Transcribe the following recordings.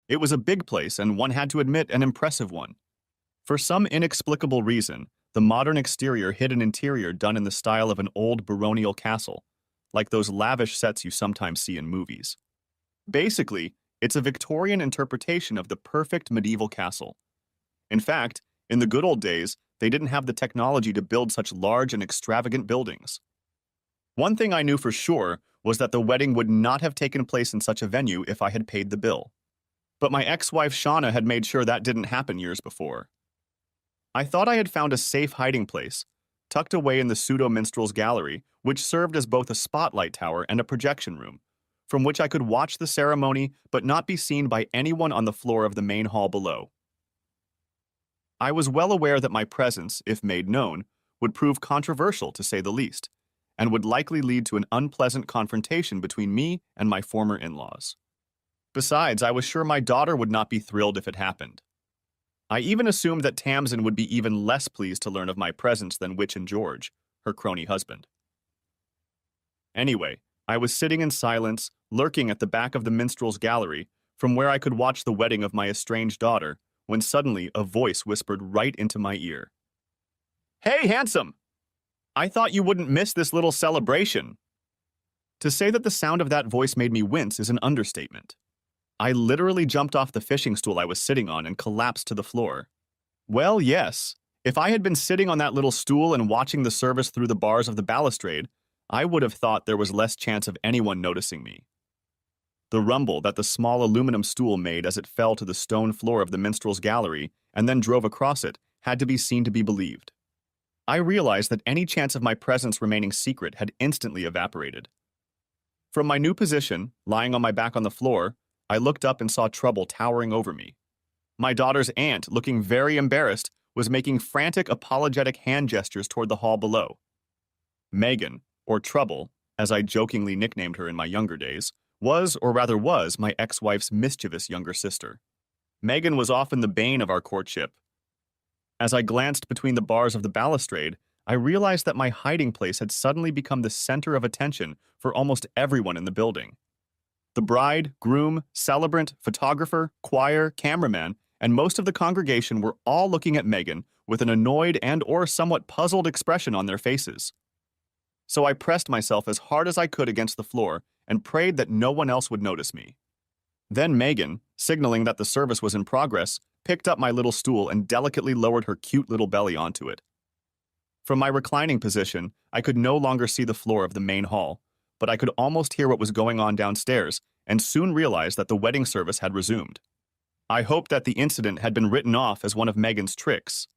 It was a big place, and one had to admit, an impressive one. For some inexplicable reason, the modern exterior hid an interior done in the style of an old baronial castle, like those lavish sets you sometimes see in movies. Basically, it's a Victorian interpretation of the perfect medieval castle. In fact, in the good old days, they didn't have the technology to build such large and extravagant buildings. One thing I knew for sure was that the wedding would not have taken place in such a venue if I had paid the bill. But my ex-wife Shauna had made sure that didn't happen years before. I thought I had found a safe hiding place, tucked away in the pseudo-minstrel's gallery, which served as both a spotlight tower and a projection room, from which I could watch the ceremony but not be seen by anyone on the floor of the main hall below. I was well aware that my presence, if made known, would prove controversial to say the least, and would likely lead to an unpleasant confrontation between me and my former in-laws. Besides, I was sure my daughter would not be thrilled if it happened. I even assumed that Tamsin would be even less pleased to learn of my presence than Witch and George, her crony husband. Anyway, I was sitting in silence, lurking at the back of the minstrel's gallery, from where I could watch the wedding of my estranged daughter, when suddenly a voice whispered right into my ear. "Hey, handsome! I thought you wouldn't miss this little celebration." To say that the sound of that voice made me wince is an understatement. I literally jumped off the fishing stool I was sitting on and collapsed to the floor. Well, yes, if I had been sitting on that little stool and watching the service through the bars of the balustrade, I would have thought there was less chance of anyone noticing me. The rumble that the small aluminum stool made as it fell to the stone floor of the minstrel's gallery and then drove across it had to be seen to be believed. I realized that any chance of my presence remaining secret had instantly evaporated. From my new position, lying on my back on the floor, I looked up and saw Trouble towering over me. My daughter's aunt, looking very embarrassed, was making frantic, apologetic hand gestures toward the hall below. Megan, or Trouble, as I jokingly nicknamed her in my younger days, was, or rather was, my ex-wife's mischievous younger sister. Megan was often the bane of our courtship. As I glanced between the bars of the balustrade, I realized that my hiding place had suddenly become the center of attention for almost everyone in the building. The bride, groom, celebrant, photographer, choir, cameraman, and most of the congregation were all looking at Megan with an annoyed and/or somewhat puzzled expression on their faces. So I pressed myself as hard as I could against the floor and prayed that no one else would notice me. Then Megan, signaling that the service was in progress, picked up my little stool and delicately lowered her cute little belly onto it. From my reclining position, I could no longer see the floor of the main hall, but I could almost hear what was going on downstairs and soon realized that the wedding service had resumed. I hoped that the incident had been written off as one of Megan's tricks.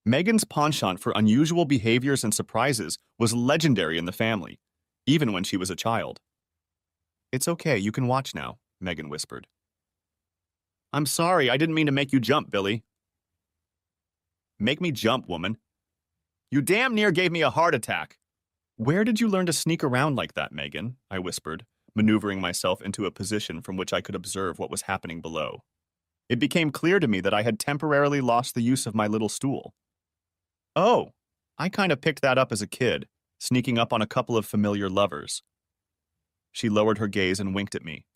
Megan's penchant for unusual behaviors and surprises was legendary in the family, even when she was a child. "It's okay, you can watch now," Megan whispered. "I'm sorry, I didn't mean to make you jump, Billy." "Make me jump, woman. You damn near gave me a heart attack." "Where did you learn to sneak around like that, Megan?" I whispered, maneuvering myself into a position from which I could observe what was happening below. It became clear to me that I had temporarily lost the use of my little stool. "Oh, I kind of picked that up as a kid, sneaking up on a couple of familiar lovers." She lowered her gaze and winked at me.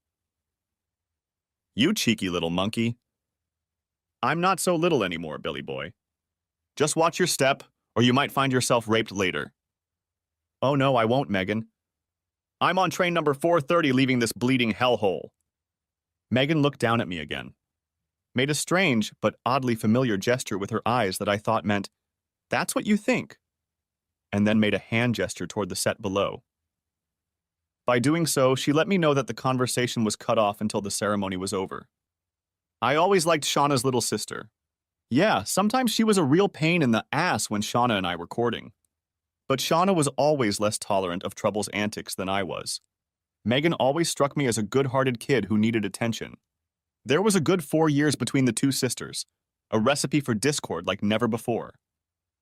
"You cheeky little monkey." "I'm not so little anymore, Billy boy. Just watch your step, or you might find yourself raped later." "Oh no, I won't, Megan. I'm on train number 430 leaving this bleeding hellhole." Megan looked down at me again, made a strange but oddly familiar gesture with her eyes that I thought meant, "That's what you think," and then made a hand gesture toward the set below. By doing so, she let me know that the conversation was cut off until the ceremony was over. I always liked Shauna's little sister. Yeah, sometimes she was a real pain in the ass when Shauna and I were courting. But Shauna was always less tolerant of Trouble's antics than I was. Megan always struck me as a good-hearted kid who needed attention. There was a good 4 years between the two sisters, a recipe for discord like never before.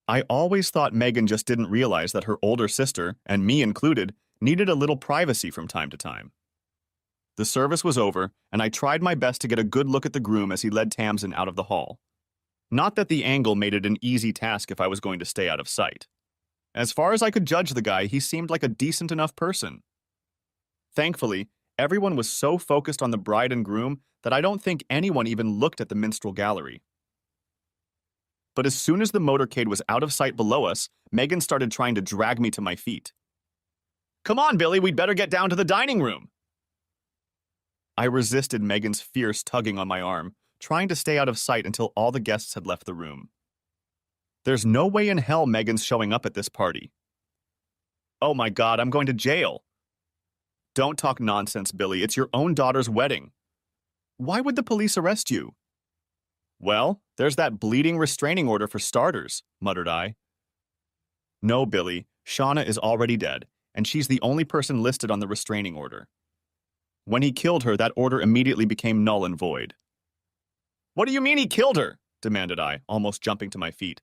I always thought Megan just didn't realize that her older sister, and me included, needed a little privacy from time to time. The service was over, and I tried my best to get a good look at the groom as he led Tamsin out of the hall. Not that the angle made it an easy task if I was going to stay out of sight. As far as I could judge the guy, he seemed like a decent enough person. Thankfully, Everyone was so focused on the bride and groom that I don't think anyone even looked at the minstrel gallery. But as soon as the motorcade was out of sight below us, Megan started trying to drag me to my feet. "Come on, Billy, we'd better get down to the dining room." I resisted Megan's fierce tugging on my arm, trying to stay out of sight until all the guests had left the room. There's no way in hell Megan's showing up at this party. Oh my God, I'm going to jail. Don't talk nonsense, Billy. It's your own daughter's wedding. Why would the police arrest you? Well, there's that bleeding restraining order for starters, muttered I. No, Billy, Shauna is already dead, and she's the only person listed on the restraining order. When he killed her, that order immediately became null and void. What do you mean he killed her? Demanded I, almost jumping to my feet.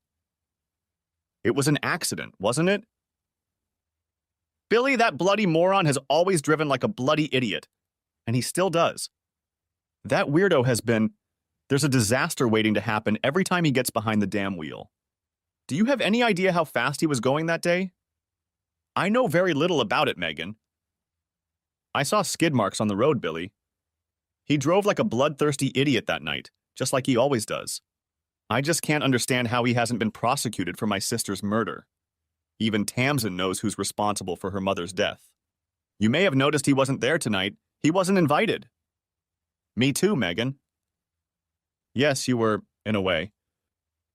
It was an accident, wasn't it? Billy, that bloody moron has always driven like a bloody idiot, and he still does. That weirdo has been... There's a disaster waiting to happen every time he gets behind the damn wheel. Do you have any idea how fast he was going that day? I know very little about it, Megan. I saw skid marks on the road, Billy. He drove like a bloodthirsty idiot that night, just like he always does. I just can't understand how he hasn't been prosecuted for my sister's murder. Even Tamsin knows who's responsible for her mother's death. You may have noticed he wasn't there tonight. He wasn't invited. Me too, Megan. Yes, you were, in a way.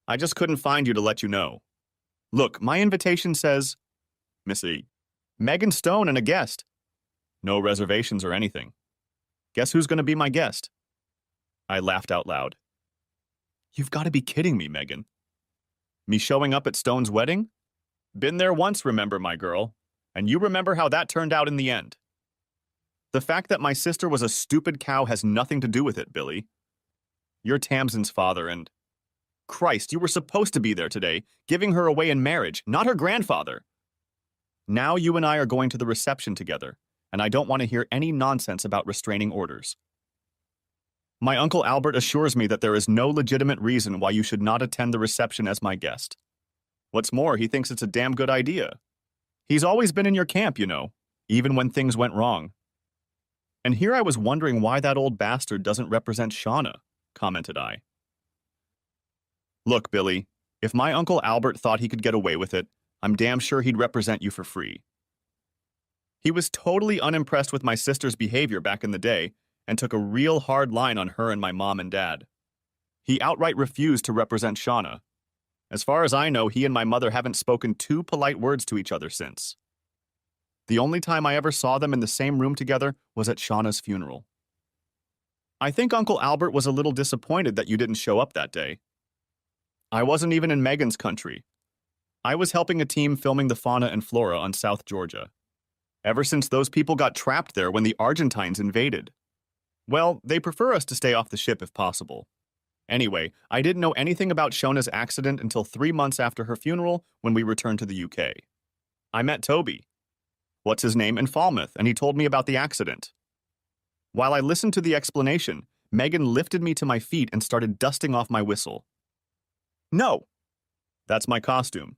I just couldn't find you to let you know. Look, my invitation says, Missy, Megan Stone and a guest. No reservations or anything. Guess who's going to be my guest? I laughed out loud. You've got to be kidding me, Megan. Me showing up at Stone's wedding? Been there once, remember, my girl, and you remember how that turned out in the end. The fact that my sister was a stupid cow has nothing to do with it, Billy. You're Tamsin's father and... Christ, you were supposed to be there today, giving her away in marriage, not her grandfather. Now you and I are going to the reception together, and I don't want to hear any nonsense about restraining orders. My Uncle Albert assures me that there is no legitimate reason why you should not attend the reception as my guest. What's more, he thinks it's a damn good idea. He's always been in your camp, you know, even when things went wrong. And here I was wondering why that old bastard doesn't represent Shauna, commented I. Look, Billy, if my Uncle Albert thought he could get away with it, I'm damn sure he'd represent you for free. He was totally unimpressed with my sister's behavior back in the day and took a real hard line on her and my mom and dad. He outright refused to represent Shauna. As far as I know, he and my mother haven't spoken 2 polite words to each other since. The only time I ever saw them in the same room together was at Shauna's funeral. I think Uncle Albert was a little disappointed that you didn't show up that day. I wasn't even in Megan's country. I was helping a team filming the fauna and flora on South Georgia. Ever since those people got trapped there when the Argentines invaded. Well, they prefer us to stay off the ship if possible. Anyway, I didn't know anything about Shona's accident until 3 months after her funeral when we returned to the UK. I met Toby. What's his name in Falmouth, and he told me about the accident. While I listened to the explanation, Megan lifted me to my feet and started dusting off my whistle. No! That's my costume.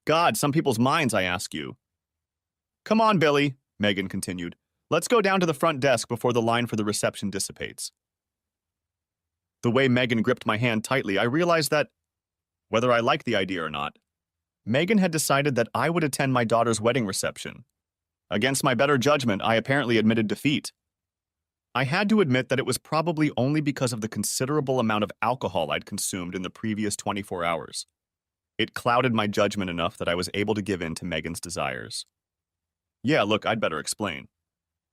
God, some people's minds, I ask you. Come on, Billy, Megan continued. Let's go down to the front desk before the line for the reception dissipates. The way Megan gripped my hand tightly, I realized that, whether I liked the idea or not, Megan had decided that I would attend my daughter's wedding reception. Against my better judgment, I apparently admitted defeat. I had to admit that it was probably only because of the considerable amount of alcohol I'd consumed in the previous 24 hours. It clouded my judgment enough that I was able to give in to Megan's desires. Yeah, look, I'd better explain.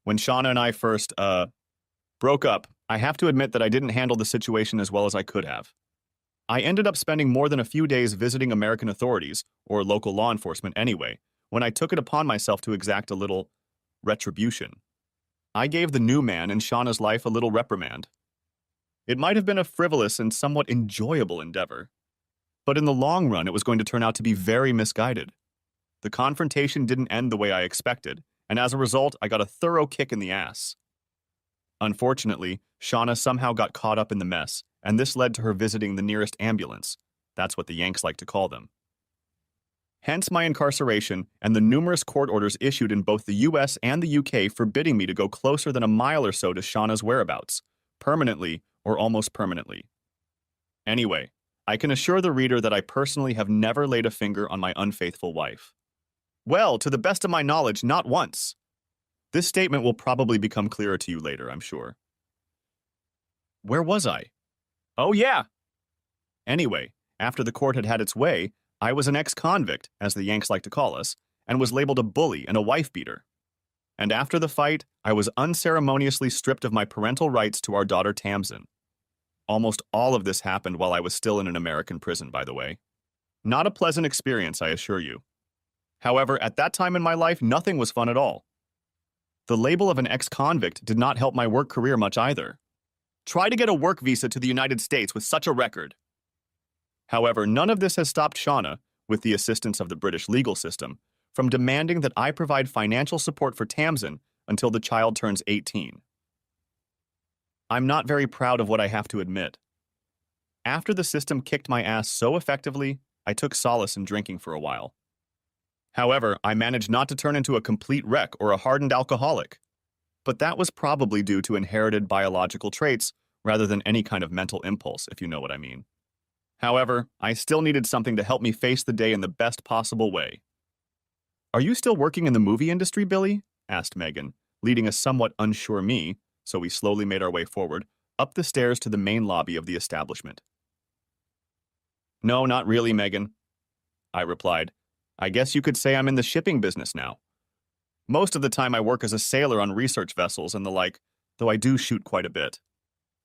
When Shauna and I first, broke up, I have to admit that I didn't handle the situation as well as I could have. I ended up spending more than a few days visiting American authorities, or local law enforcement anyway, when I took it upon myself to exact a little retribution. I gave the new man in Shauna's life a little reprimand. It might have been a frivolous and somewhat enjoyable endeavor, but in the long run it was going to turn out to be very misguided. The confrontation didn't end the way I expected, and as a result, I got a thorough kick in the ass. Unfortunately, Shauna somehow got caught up in the mess, and this led to her visiting the nearest ambulance. That's what the Yanks like to call them. Hence my incarceration and the numerous court orders issued in both the US and the UK forbidding me to go closer than a mile or so to Shauna's whereabouts, permanently or almost permanently. Anyway, I can assure the reader that I personally have never laid a finger on my unfaithful wife. Well, to the best of my knowledge, not once. This statement will probably become clearer to you later, I'm sure. Where was I? Oh, yeah. Anyway, after the court had had its way, I was an ex-convict, as the Yanks like to call us, and was labeled a bully and a wife-beater. And after the fight, I was unceremoniously stripped of my parental rights to our daughter Tamsin. Almost all of this happened while I was still in an American prison, by the way. Not a pleasant experience, I assure you. However, at that time in my life, nothing was fun at all. The label of an ex-convict did not help my work career much either. Try to get a work visa to the United States with such a record. However, none of this has stopped Shauna, with the assistance of the British legal system, from demanding that I provide financial support for Tamsin until the child turns 18. I'm not very proud of what I have to admit. After the system kicked my ass so effectively, I took solace in drinking for a while. However, I managed not to turn into a complete wreck or a hardened alcoholic. But that was probably due to inherited biological traits rather than any kind of mental impulse, if you know what I mean. However, I still needed something to help me face the day in the best possible way. Are you still working in the movie industry, Billy? Asked Megan, leading a somewhat unsure me, so we slowly made our way forward, up the stairs to the main lobby of the establishment. No, not really, Megan, I replied. I guess you could say I'm in the shipping business now. Most of the time I work as a sailor on research vessels and the like, though I do shoot quite a bit.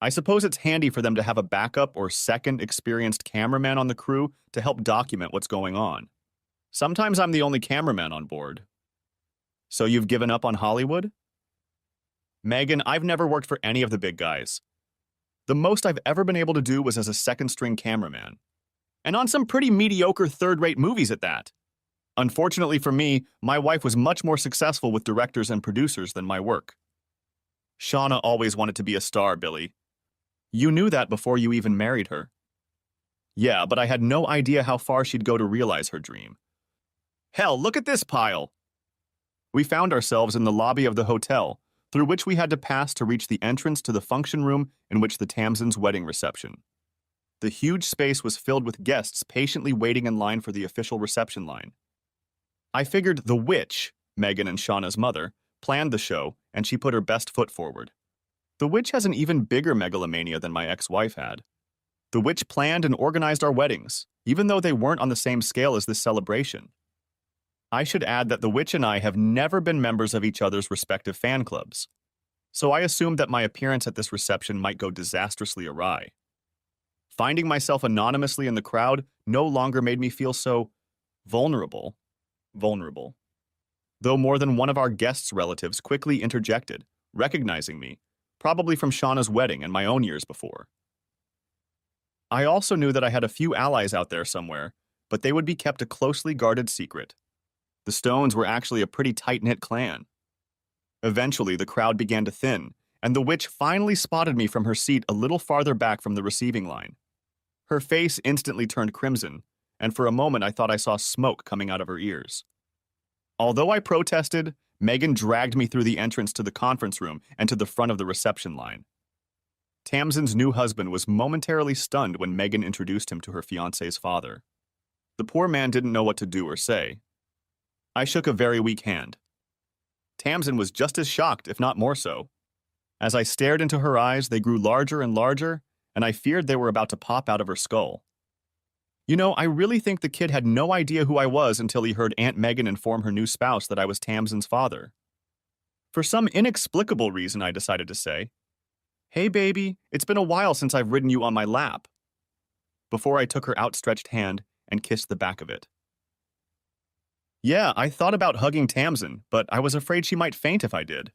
I suppose it's handy for them to have a backup or second experienced cameraman on the crew to help document what's going on. Sometimes I'm the only cameraman on board. So you've given up on Hollywood? Megan, I've never worked for any of the big guys. The most I've ever been able to do was as a second-string cameraman. And on some pretty mediocre third-rate movies at that. Unfortunately for me, my wife was much more successful with directors and producers than my work. Shauna always wanted to be a star, Billy. You knew that before you even married her. Yeah, but I had no idea how far she'd go to realize her dream. Hell, look at this pile! We found ourselves in the lobby of the hotel, through which we had to pass to reach the entrance to the function room in which the Tamsin's wedding reception. The huge space was filled with guests patiently waiting in line for the official reception line. I figured the witch, Megan and Shauna's mother, planned the show, and she put her best foot forward. The witch has an even bigger megalomania than my ex-wife had. The witch planned and organized our weddings, even though they weren't on the same scale as this celebration. I should add that the witch and I have never been members of each other's respective fan clubs, so I assumed that my appearance at this reception might go disastrously awry. Finding myself anonymously in the crowd no longer made me feel so vulnerable. Though more than one of our guests' relatives quickly interjected, recognizing me, probably from Shauna's wedding and my own years before. I also knew that I had a few allies out there somewhere, but they would be kept a closely guarded secret. The Stones were actually a pretty tight-knit clan. Eventually, the crowd began to thin, and the witch finally spotted me from her seat a little farther back from the receiving line. Her face instantly turned crimson, and for a moment I thought I saw smoke coming out of her ears. Although I protested, Megan dragged me through the entrance to the conference room and to the front of the reception line. Tamsin's new husband was momentarily stunned when Megan introduced him to her fiancé's father. The poor man didn't know what to do or say. I shook a very weak hand. Tamsin was just as shocked, if not more so. As I stared into her eyes, they grew larger and larger, and I feared they were about to pop out of her skull. You know, I really think the kid had no idea who I was until he heard Aunt Megan inform her new spouse that I was Tamsin's father. For some inexplicable reason, I decided to say, "Hey, baby, it's been a while since I've ridden you on my lap," before I took her outstretched hand and kissed the back of it. Yeah, I thought about hugging Tamsin, but I was afraid she might faint if I did.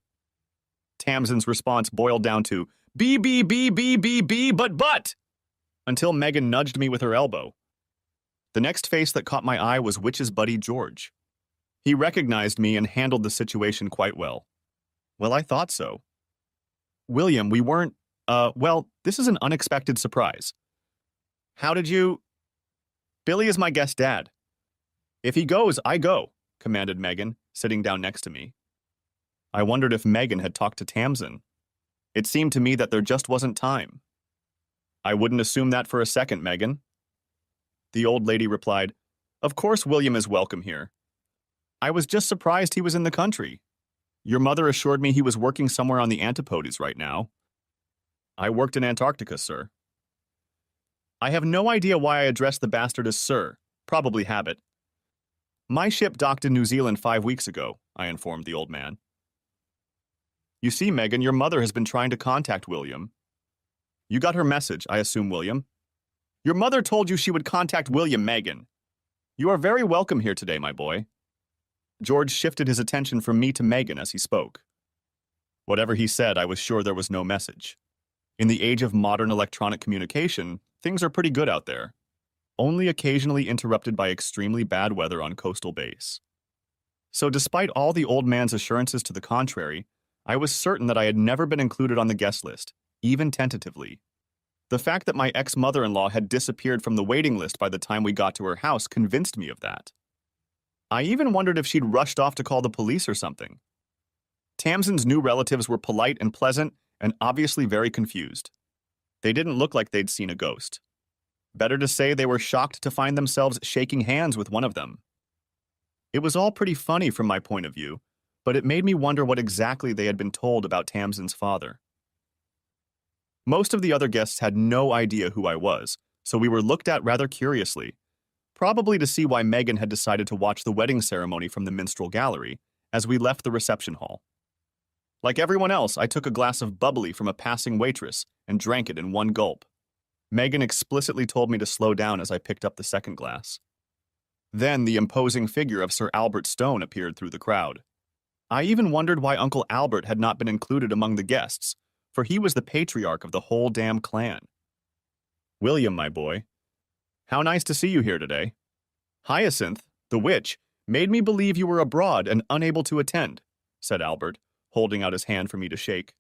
Tamsin's response boiled down to, but, until Megan nudged me with her elbow. The next face that caught my eye was Witch's buddy George. He recognized me and handled the situation quite well. Well, I thought so. William, we weren't, this is an unexpected surprise. How did you... Billy is my guest dad. If he goes, I go, commanded Megan, sitting down next to me. I wondered if Megan had talked to Tamsin. It seemed to me that there just wasn't time. I wouldn't assume that for a second, Megan. The old lady replied, Of course William is welcome here. I was just surprised he was in the country. Your mother assured me he was working somewhere on the Antipodes right now. I worked in Antarctica, sir. I have no idea why I addressed the bastard as sir, probably habit. My ship docked in New Zealand 5 weeks ago, I informed the old man. You see, Megan, your mother has been trying to contact William. You got her message, I assume, William. Your mother told you she would contact William, Megan. You are very welcome here today, my boy. George shifted his attention from me to Megan as he spoke. Whatever he said, I was sure there was no message. In the age of modern electronic communication, things are pretty good out there, only occasionally interrupted by extremely bad weather on coastal bays. So despite all the old man's assurances to the contrary, I was certain that I had never been included on the guest list, even tentatively. The fact that my ex-mother-in-law had disappeared from the waiting list by the time we got to her house convinced me of that. I even wondered if she'd rushed off to call the police or something. Tamsin's new relatives were polite and pleasant and obviously very confused. They didn't look like they'd seen a ghost. Better to say they were shocked to find themselves shaking hands with one of them. It was all pretty funny from my point of view, but it made me wonder what exactly they had been told about Tamsin's father. Most of the other guests had no idea who I was, so we were looked at rather curiously, probably to see why Megan had decided to watch the wedding ceremony from the minstrel gallery as we left the reception hall. Like everyone else, I took a glass of bubbly from a passing waitress and drank it in one gulp. Megan explicitly told me to slow down as I picked up the second glass. Then the imposing figure of Sir Albert Stone appeared through the crowd. I even wondered why Uncle Albert had not been included among the guests, for he was the patriarch of the whole damn clan. William, my boy, how nice to see you here today. Hyacinth, the witch, made me believe you were abroad and unable to attend, said Albert, holding out his hand for me to shake.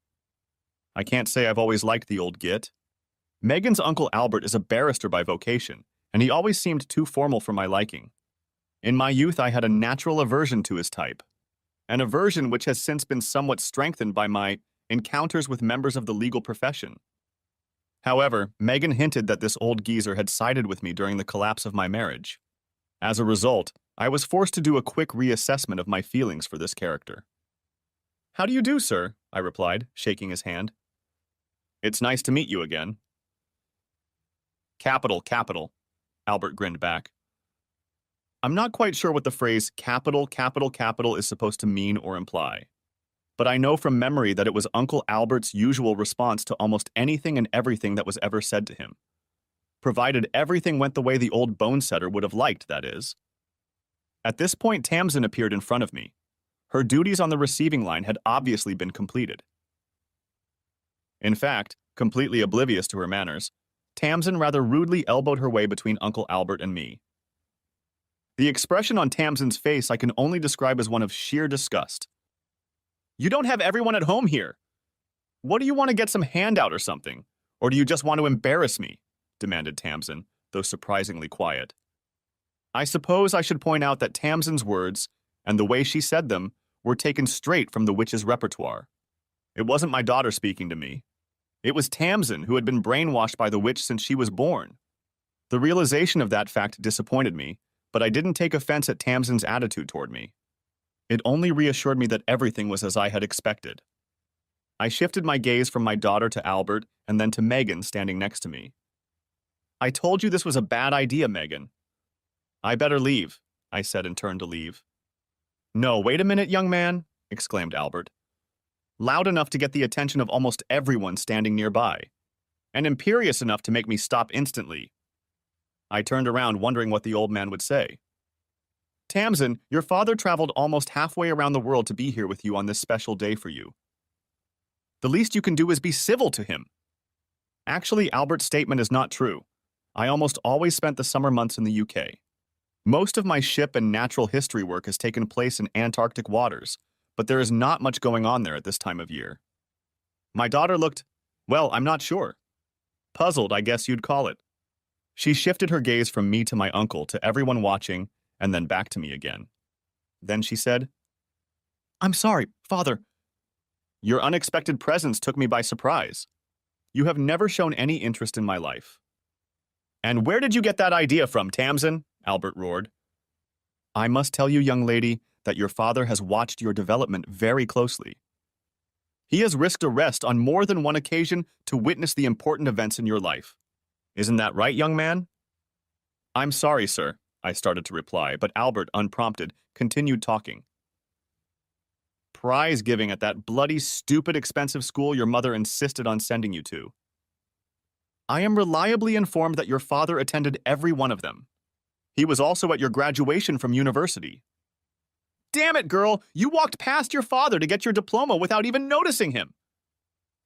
I can't say I've always liked the old git. Megan's Uncle Albert is a barrister by vocation, and he always seemed too formal for my liking. In my youth, I had a natural aversion to his type, an aversion which has since been somewhat strengthened by my encounters with members of the legal profession. However, Megan hinted that this old geezer had sided with me during the collapse of my marriage. As a result, I was forced to do a quick reassessment of my feelings for this character. How do you do, sir? I replied, shaking his hand. It's nice to meet you again. Capital, capital, Albert grinned back. I'm not quite sure what the phrase capital, capital, capital is supposed to mean or imply, but I know from memory that it was Uncle Albert's usual response to almost anything and everything that was ever said to him. Provided everything went the way the old bone setter would have liked, that is. At this point, Tamsin appeared in front of me. Her duties on the receiving line had obviously been completed. In fact, completely oblivious to her manners, Tamsin rather rudely elbowed her way between Uncle Albert and me. The expression on Tamsin's face I can only describe as one of sheer disgust. You don't have everyone at home here. What do you want to get some handout or something? Or do you just want to embarrass me? Demanded Tamsin, though surprisingly quiet. I suppose I should point out that Tamsin's words, and the way she said them, were taken straight from the witch's repertoire. It wasn't my daughter speaking to me. It was Tamsin who had been brainwashed by the witch since she was born. The realization of that fact disappointed me, but I didn't take offense at Tamsin's attitude toward me. It only reassured me that everything was as I had expected. I shifted my gaze from my daughter to Albert and then to Megan standing next to me. I told you this was a bad idea, Megan. I better leave, I said and turned to leave. No, wait a minute, young man, exclaimed Albert. Loud enough to get the attention of almost everyone standing nearby, and imperious enough to make me stop instantly. I turned around wondering what the old man would say. Tamsin, your father traveled almost halfway around the world to be here with you on this special day for you. The least you can do is be civil to him. Actually, Albert's statement is not true. I almost always spent the summer months in the UK. Most of my ship and natural history work has taken place in Antarctic waters, but there is not much going on there at this time of year. My daughter looked, well, I'm not sure. Puzzled, I guess you'd call it. She shifted her gaze from me to my uncle to everyone watching, and then back to me again. Then she said, "I'm sorry, Father. Your unexpected presence took me by surprise. You have never shown any interest in my life." "And where did you get that idea from, Tamsin?" Albert roared. "I must tell you, young lady, that your father has watched your development very closely. He has risked arrest on more than one occasion to witness the important events in your life. Isn't that right, young man?" "I'm sorry, sir," I started to reply, but Albert, unprompted, continued talking. "Prize giving at that bloody, stupid, expensive school your mother insisted on sending you to. I am reliably informed that your father attended every one of them. He was also at your graduation from university. Damn it, girl! You walked past your father to get your diploma without even noticing him.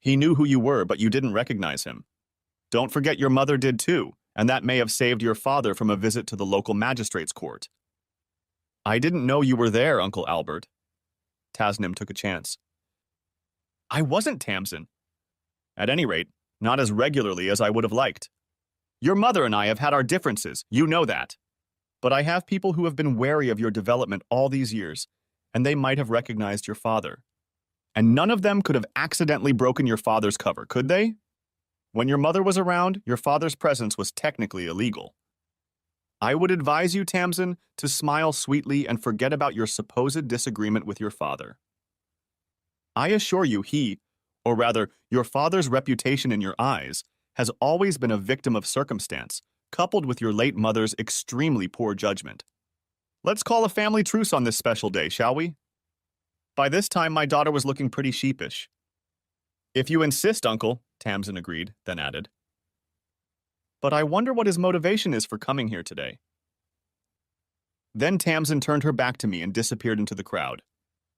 He knew who you were, but you didn't recognize him. Don't forget your mother did too, and that may have saved your father from a visit to the local magistrate's court." "I didn't know you were there, Uncle Albert." Tasnim took a chance. "I wasn't, Tamsin. At any rate, not as regularly as I would have liked. Your mother and I have had our differences, you know that. But I have people who have been wary of your development all these years, and they might have recognized your father. And none of them could have accidentally broken your father's cover, could they? When your mother was around, your father's presence was technically illegal. I would advise you, Tamsin, to smile sweetly and forget about your supposed disagreement with your father. I assure you he, or rather, your father's reputation in your eyes, has always been a victim of circumstance, coupled with your late mother's extremely poor judgment. Let's call a family truce on this special day, shall we?" By this time, my daughter was looking pretty sheepish. "If you insist, Uncle," Tamsin agreed, then added, "But I wonder what his motivation is for coming here today." Then Tamsin turned her back to me and disappeared into the crowd.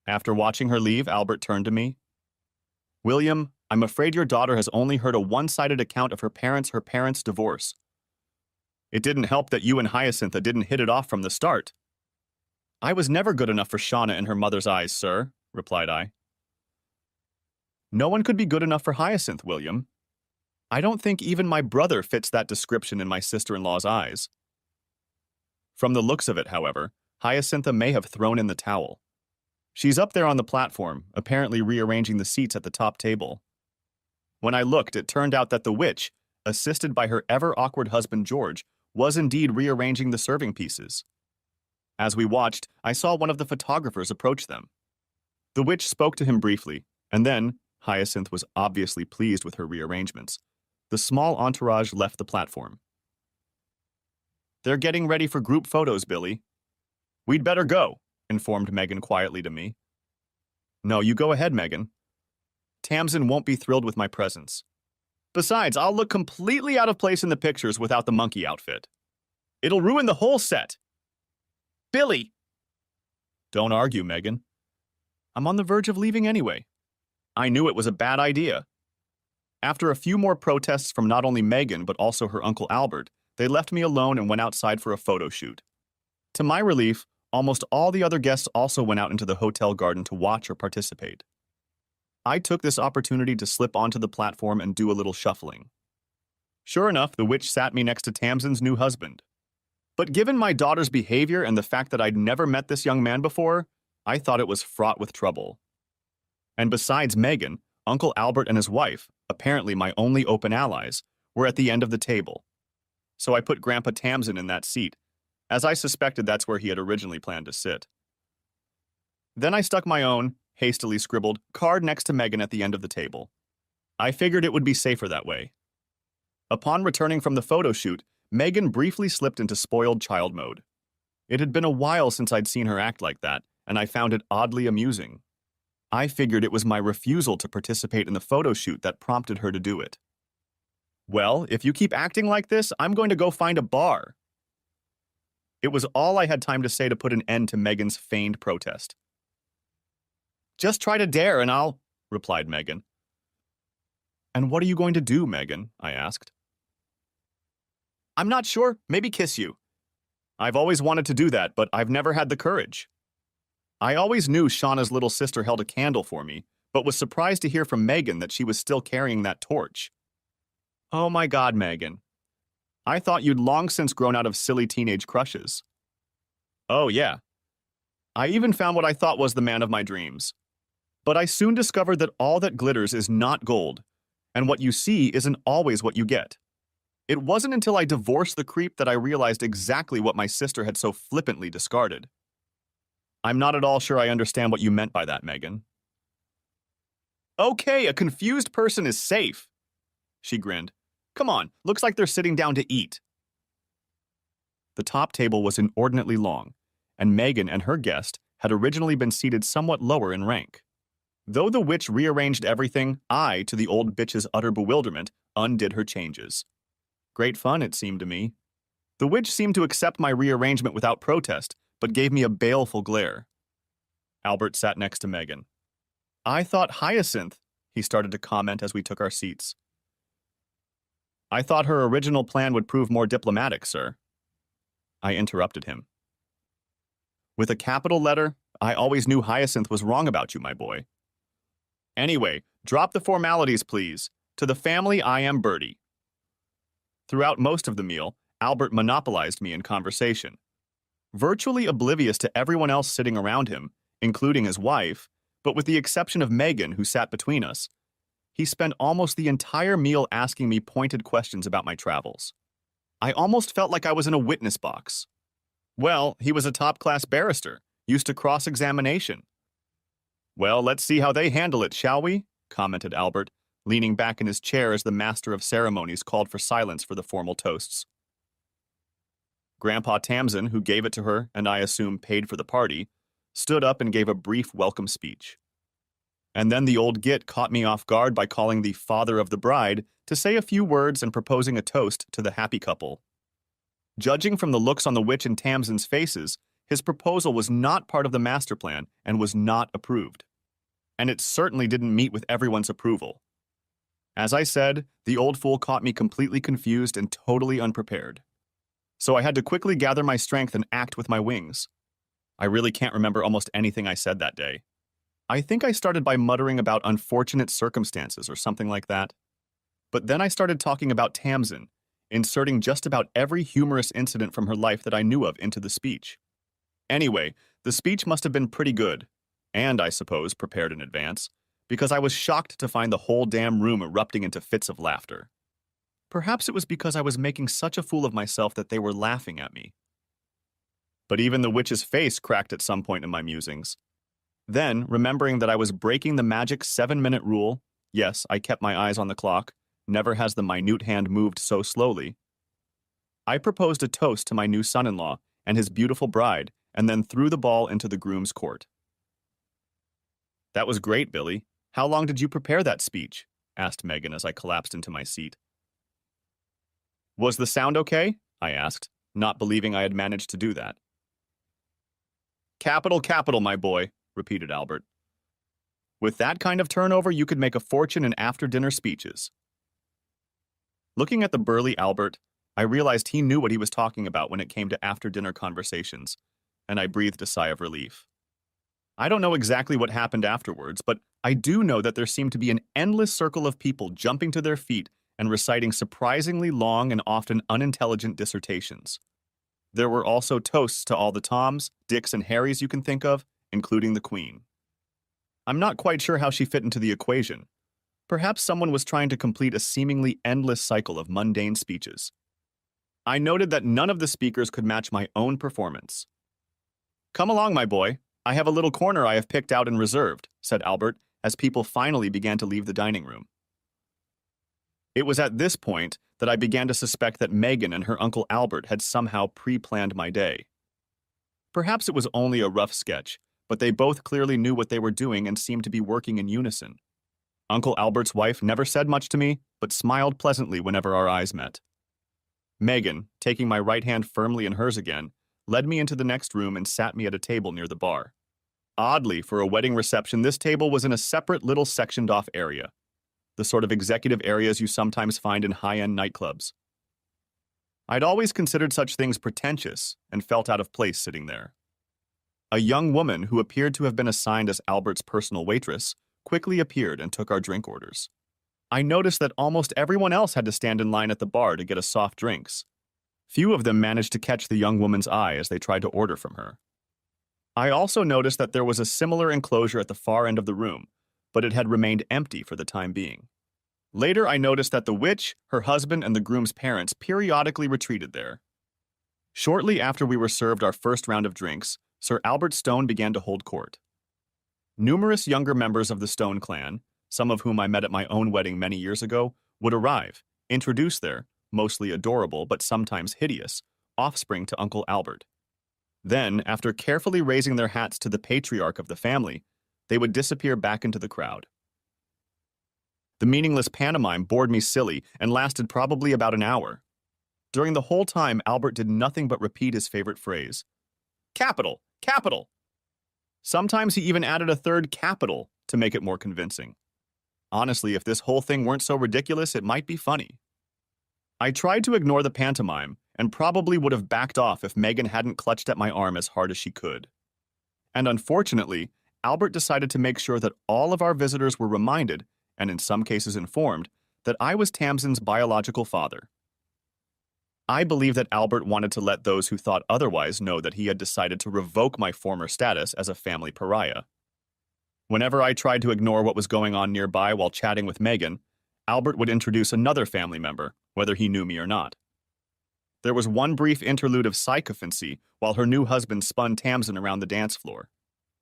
After watching her leave, Albert turned to me. "William, I'm afraid your daughter has only heard a one-sided account of her parents' divorce. It didn't help that you and Hyacintha didn't hit it off from the start." "I was never good enough for Shauna in her mother's eyes, sir," replied I. "No one could be good enough for Hyacinth, William. I don't think even my brother fits that description in my sister-in-law's eyes." From the looks of it, however, Hyacintha may have thrown in the towel. She's up there on the platform, apparently rearranging the seats at the top table. When I looked, it turned out that the witch, assisted by her ever-awkward husband George, was indeed rearranging the serving pieces. As we watched, I saw one of the photographers approach them. The witch spoke to him briefly, and then, Hyacinth was obviously pleased with her rearrangements. The small entourage left the platform. "They're getting ready for group photos, Billy." "We'd better go," informed Megan quietly to me. "No, you go ahead, Megan. Tamsin won't be thrilled with my presence. Besides, I'll look completely out of place in the pictures without the monkey outfit. It'll ruin the whole set." "Billy!" "Don't argue, Megan. I'm on the verge of leaving anyway. I knew it was a bad idea." After a few more protests from not only Megan but also her Uncle Albert, they left me alone and went outside for a photo shoot. To my relief, almost all the other guests also went out into the hotel garden to watch or participate. I took this opportunity to slip onto the platform and do a little shuffling. Sure enough, the witch sat me next to Tamsin's new husband. But given my daughter's behavior and the fact that I'd never met this young man before, I thought it was fraught with trouble. And besides Megan, Uncle Albert and his wife, apparently my only open allies, were at the end of the table. So I put Grandpa Tamsin in that seat, as I suspected that's where he had originally planned to sit. Then I stuck my own, hastily scribbled, card next to Megan at the end of the table. I figured it would be safer that way. Upon returning from the photo shoot, Megan briefly slipped into spoiled child mode. It had been a while since I'd seen her act like that, and I found it oddly amusing. I figured it was my refusal to participate in the photo shoot that prompted her to do it. "Well, if you keep acting like this, I'm going to go find a bar." It was all I had time to say to put an end to Megan's feigned protest. "Just try to dare and I'll," replied Megan. "And what are you going to do, Megan?" I asked. "I'm not sure. Maybe kiss you. I've always wanted to do that, but I've never had the courage." I always knew Shauna's little sister held a candle for me, but was surprised to hear from Megan that she was still carrying that torch. Oh my God, Megan. I thought you'd long since grown out of silly teenage crushes. Oh, yeah. I even found what I thought was the man of my dreams. But I soon discovered that all that glitters is not gold, and what you see isn't always what you get. It wasn't until I divorced the creep that I realized exactly what my sister had so flippantly discarded. I'm not at all sure I understand what you meant by that, Megan. Okay, a confused person is safe, she grinned. Come on, looks like they're sitting down to eat. The top table was inordinately long, and Megan and her guest had originally been seated somewhat lower in rank. Though the witch rearranged everything, I, to the old bitch's utter bewilderment, undid her changes. Great fun, it seemed to me. The witch seemed to accept my rearrangement without protest, but gave me a baleful glare. Albert sat next to Megan. I thought Hyacinth, he started to comment as we took our seats. I thought her original plan would prove more diplomatic, sir. I interrupted him. With a capital letter, I always knew Hyacinth was wrong about you, my boy. Anyway, drop the formalities, please. To the family, I am Bertie. Throughout most of the meal, Albert monopolized me in conversation. Virtually oblivious to everyone else sitting around him, including his wife, but with the exception of Megan, who sat between us, he spent almost the entire meal asking me pointed questions about my travels. I almost felt like I was in a witness box. Well, he was a top-class barrister, used to cross-examination. Well, let's see how they handle it, shall we? Commented Albert, leaning back in his chair as the master of ceremonies called for silence for the formal toasts. Grandpa Tamsin, who gave it to her and I assume paid for the party, stood up and gave a brief welcome speech. And then the old git caught me off guard by calling the father of the bride to say a few words and proposing a toast to the happy couple. Judging from the looks on the witch and Tamsin's faces, his proposal was not part of the master plan and was not approved. And it certainly didn't meet with everyone's approval. As I said, the old fool caught me completely confused and totally unprepared. So I had to quickly gather my strength and act with my wings. I really can't remember almost anything I said that day. I think I started by muttering about unfortunate circumstances or something like that. But then I started talking about Tamsin, inserting just about every humorous incident from her life that I knew of into the speech. Anyway, the speech must have been pretty good, and I suppose prepared in advance, because I was shocked to find the whole damn room erupting into fits of laughter. Perhaps it was because I was making such a fool of myself that they were laughing at me. But even the witch's face cracked at some point in my musings. Then, remembering that I was breaking the magic 7-minute rule, yes, I kept my eyes on the clock, never has the minute hand moved so slowly, I proposed a toast to my new son-in-law and his beautiful bride, and then threw the ball into the groom's court. That was great, Billy. How long did you prepare that speech? Asked Megan as I collapsed into my seat. Was the sound okay? I asked, not believing I had managed to do that. Capital, capital, my boy, repeated Albert. With that kind of turnover, you could make a fortune in after-dinner speeches. Looking at the burly Albert, I realized he knew what he was talking about when it came to after-dinner conversations, and I breathed a sigh of relief. I don't know exactly what happened afterwards, but I do know that there seemed to be an endless circle of people jumping to their feet and reciting surprisingly long and often unintelligent dissertations. There were also toasts to all the Toms, Dicks, and Harrys you can think of, including the Queen. I'm not quite sure how she fit into the equation. Perhaps someone was trying to complete a seemingly endless cycle of mundane speeches. I noted that none of the speakers could match my own performance. Come along, my boy. I have a little corner I have picked out and reserved, said Albert, as people finally began to leave the dining room. It was at this point that I began to suspect that Megan and her Uncle Albert had somehow pre-planned my day. Perhaps it was only a rough sketch, but they both clearly knew what they were doing and seemed to be working in unison. Uncle Albert's wife never said much to me, but smiled pleasantly whenever our eyes met. Megan, taking my right hand firmly in hers again, led me into the next room and sat me at a table near the bar. Oddly, for a wedding reception, this table was in a separate little sectioned-off area, the sort of executive areas you sometimes find in high-end nightclubs. I'd always considered such things pretentious and felt out of place sitting there. A young woman who appeared to have been assigned as Albert's personal waitress quickly appeared and took our drink orders. I noticed that almost everyone else had to stand in line at the bar to get us soft drinks. Few of them managed to catch the young woman's eye as they tried to order from her. I also noticed that there was a similar enclosure at the far end of the room, but it had remained empty for the time being. Later, I noticed that the witch, her husband, and the groom's parents periodically retreated there. Shortly after we were served our first round of drinks, Sir Albert Stone began to hold court. Numerous younger members of the Stone clan, some of whom I met at my own wedding many years ago, would arrive, introduce their, mostly adorable but sometimes hideous, offspring to Uncle Albert. Then, after carefully raising their hats to the patriarch of the family, they would disappear back into the crowd. The meaningless pantomime bored me silly and lasted probably about an hour. During the whole time, Albert did nothing but repeat his favorite phrase, "Capital! Capital!" Sometimes he even added a third capital to make it more convincing. Honestly, if this whole thing weren't so ridiculous, it might be funny. I tried to ignore the pantomime and probably would have backed off if Megan hadn't clutched at my arm as hard as she could. And unfortunately, Albert decided to make sure that all of our visitors were reminded, and in some cases informed, that I was Tamsin's biological father. I believe that Albert wanted to let those who thought otherwise know that he had decided to revoke my former status as a family pariah. Whenever I tried to ignore what was going on nearby while chatting with Megan, Albert would introduce another family member, whether he knew me or not. There was one brief interlude of sycophancy while her new husband spun Tamsin around the dance floor.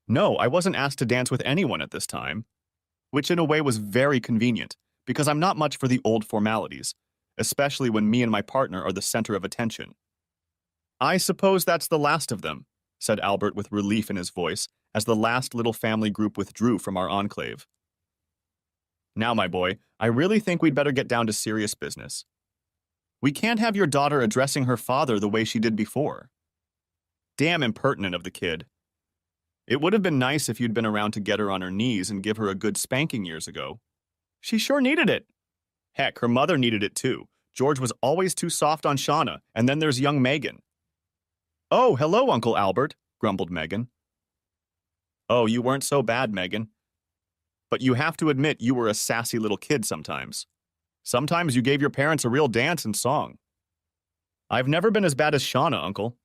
No, I wasn't asked to dance with anyone at this time, which in a way was very convenient, because I'm not much for the old formalities, especially when me and my partner are the center of attention. "I suppose that's the last of them," said Albert with relief in his voice as the last little family group withdrew from our enclave. "Now, my boy, I really think we'd better get down to serious business. We can't have your daughter addressing her father the way she did before. Damn impertinent of the kid. It would have been nice if you'd been around to get her on her knees and give her a good spanking years ago. She sure needed it. Heck, her mother needed it too. George was always too soft on Shauna, and then there's young Megan." "Oh, hello, Uncle Albert," grumbled Megan. "Oh, you weren't so bad, Megan. But you have to admit you were a sassy little kid sometimes. Sometimes you gave your parents a real dance and song." "I've never been as bad as Shauna, Uncle."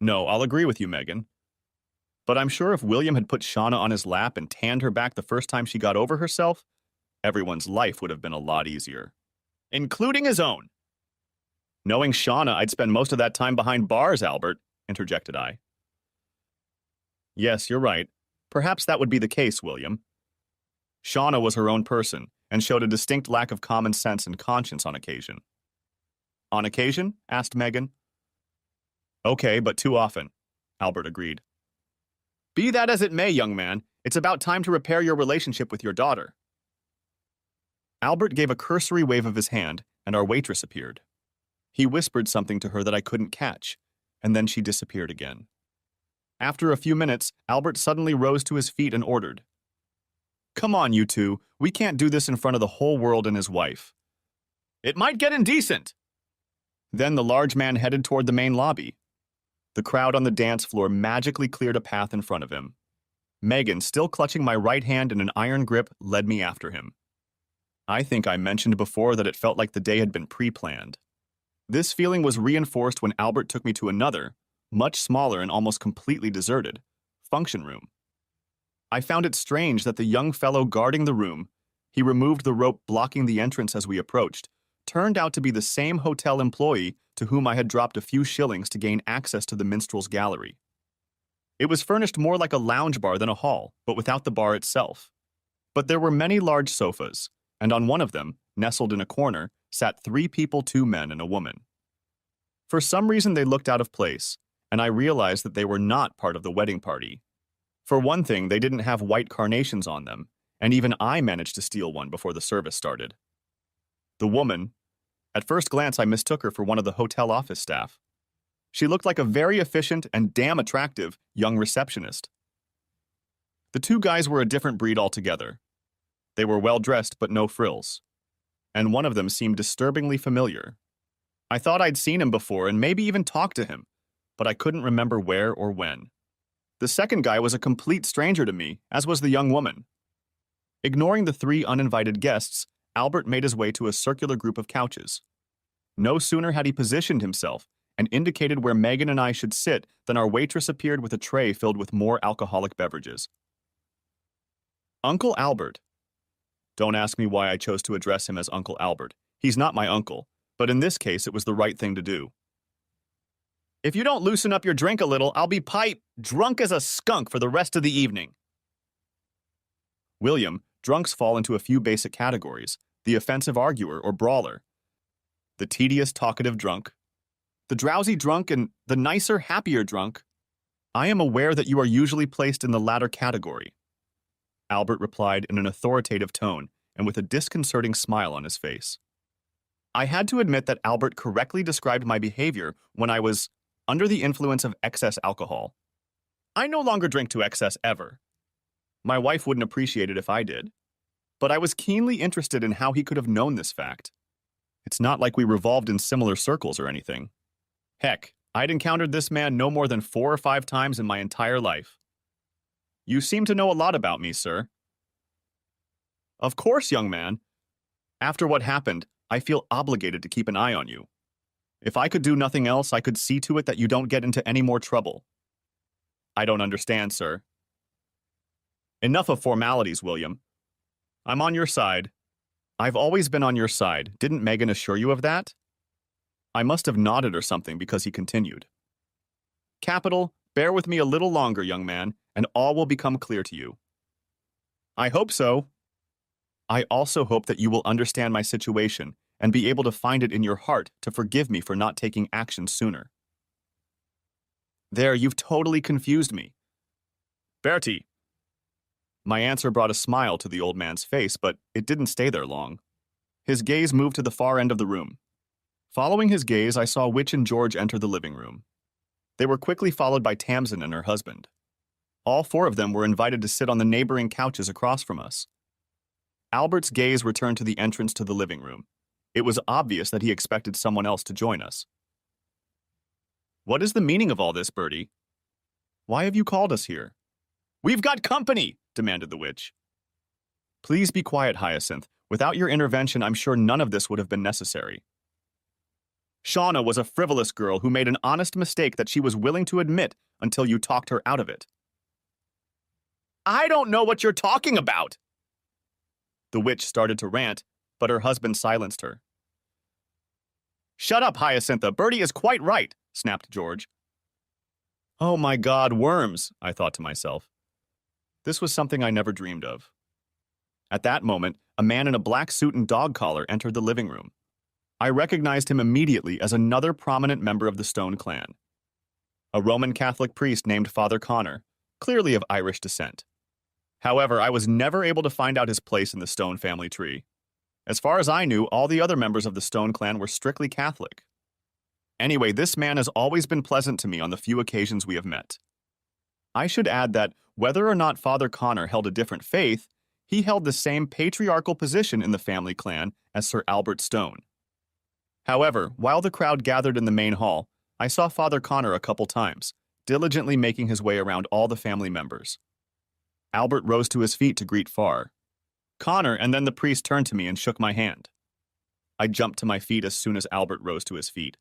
"No, I'll agree with you, Megan. But I'm sure if William had put Shauna on his lap and tanned her back the first time she got over herself, everyone's life would have been a lot easier. Including his own." "Knowing Shauna, I'd spend most of that time behind bars, Albert," interjected I. "Yes, you're right. Perhaps that would be the case, William. Shauna was her own person and showed a distinct lack of common sense and conscience on occasion." "On occasion?" asked Megan. "Okay, but too often," Albert agreed. "Be that as it may, young man, it's about time to repair your relationship with your daughter." Albert gave a cursory wave of his hand, and our waitress appeared. He whispered something to her that I couldn't catch, and then she disappeared again. After a few minutes, Albert suddenly rose to his feet and ordered, "Come on, you two. We can't do this in front of the whole world and his wife. It might get indecent." Then the large man headed toward the main lobby. The crowd on the dance floor magically cleared a path in front of him. Megan, still clutching my right hand in an iron grip, led me after him. I think I mentioned before that it felt like the day had been pre-planned. This feeling was reinforced when Albert took me to another, much smaller and almost completely deserted, function room. I found it strange that the young fellow guarding the room, he removed the rope blocking the entrance as we approached, turned out to be the same hotel employee to whom I had dropped a few shillings to gain access to the minstrel's gallery. It was furnished more like a lounge bar than a hall, but without the bar itself. But there were many large sofas, and on one of them, nestled in a corner, sat 3 people, 2 men, and a woman. For some reason they looked out of place, and I realized that they were not part of the wedding party. For one thing, they didn't have white carnations on them, and even I managed to steal one before the service started. The woman, at first glance I mistook her for one of the hotel office staff. She looked like a very efficient and damn attractive young receptionist. The 2 guys were a different breed altogether. They were well-dressed but no frills, and one of them seemed disturbingly familiar. I thought I'd seen him before and maybe even talked to him, but I couldn't remember where or when. The second guy was a complete stranger to me, as was the young woman. Ignoring the 3 uninvited guests, Albert made his way to a circular group of couches. No sooner had he positioned himself and indicated where Megan and I should sit than our waitress appeared with a tray filled with more alcoholic beverages. Uncle Albert. Don't ask me why I chose to address him as Uncle Albert. He's not my uncle, but in this case it was the right thing to do. If you don't loosen up your drink a little, I'll be drunk as a skunk for the rest of the evening. William, drunks fall into a few basic categories: the offensive arguer or brawler, the tedious talkative drunk, the drowsy drunk, and the nicer, happier drunk. I am aware that you are usually placed in the latter category, Albert replied in an authoritative tone and with a disconcerting smile on his face. I had to admit that Albert correctly described my behavior when I was under the influence of excess alcohol. I no longer drink to excess ever. My wife wouldn't appreciate it if I did, but I was keenly interested in how he could have known this fact. It's not like we revolved in similar circles or anything. Heck, I'd encountered this man no more than 4 or 5 times in my entire life. You seem to know a lot about me, sir. Of course, young man. After what happened, I feel obligated to keep an eye on you. If I could do nothing else, I could see to it that you don't get into any more trouble. I don't understand, sir. Enough of formalities, William. I'm on your side. I've always been on your side. Didn't Megan assure you of that? I must have nodded or something because he continued. Capital, bear with me a little longer, young man, and all will become clear to you. I hope so. I also hope that you will understand my situation and be able to find it in your heart to forgive me for not taking action sooner. There, you've totally confused me. Bertie. My answer brought a smile to the old man's face, but it didn't stay there long. His gaze moved to the far end of the room. Following his gaze, I saw Witch and George enter the living room. They were quickly followed by Tamsin and her husband. All 4 of them were invited to sit on the neighboring couches across from us. Albert's gaze returned to the entrance to the living room. It was obvious that he expected someone else to join us. What is the meaning of all this, Bertie? Why have you called us here? We've got company, demanded the witch. Please be quiet, Hyacinth. Without your intervention, I'm sure none of this would have been necessary. Shauna was a frivolous girl who made an honest mistake that she was willing to admit until you talked her out of it. I don't know what you're talking about! The witch started to rant, but her husband silenced her. Shut up, Hyacintha. Bertie is quite right, snapped George. Oh my God, worms, I thought to myself. This was something I never dreamed of. At that moment, a man in a black suit and dog collar entered the living room. I recognized him immediately as another prominent member of the Stone clan. A Roman Catholic priest named Father Connor, clearly of Irish descent. However, I was never able to find out his place in the Stone family tree. As far as I knew, all the other members of the Stone clan were strictly Catholic. Anyway, this man has always been pleasant to me on the few occasions we have met. I should add that, whether or not Father Connor held a different faith, he held the same patriarchal position in the family clan as Sir Albert Stone. However, while the crowd gathered in the main hall, I saw Father Connor a couple times, diligently making his way around all the family members. Albert rose to his feet to greet Far. Connor and then the priest turned to me and shook my hand. I jumped to my feet as soon as Albert rose to his feet.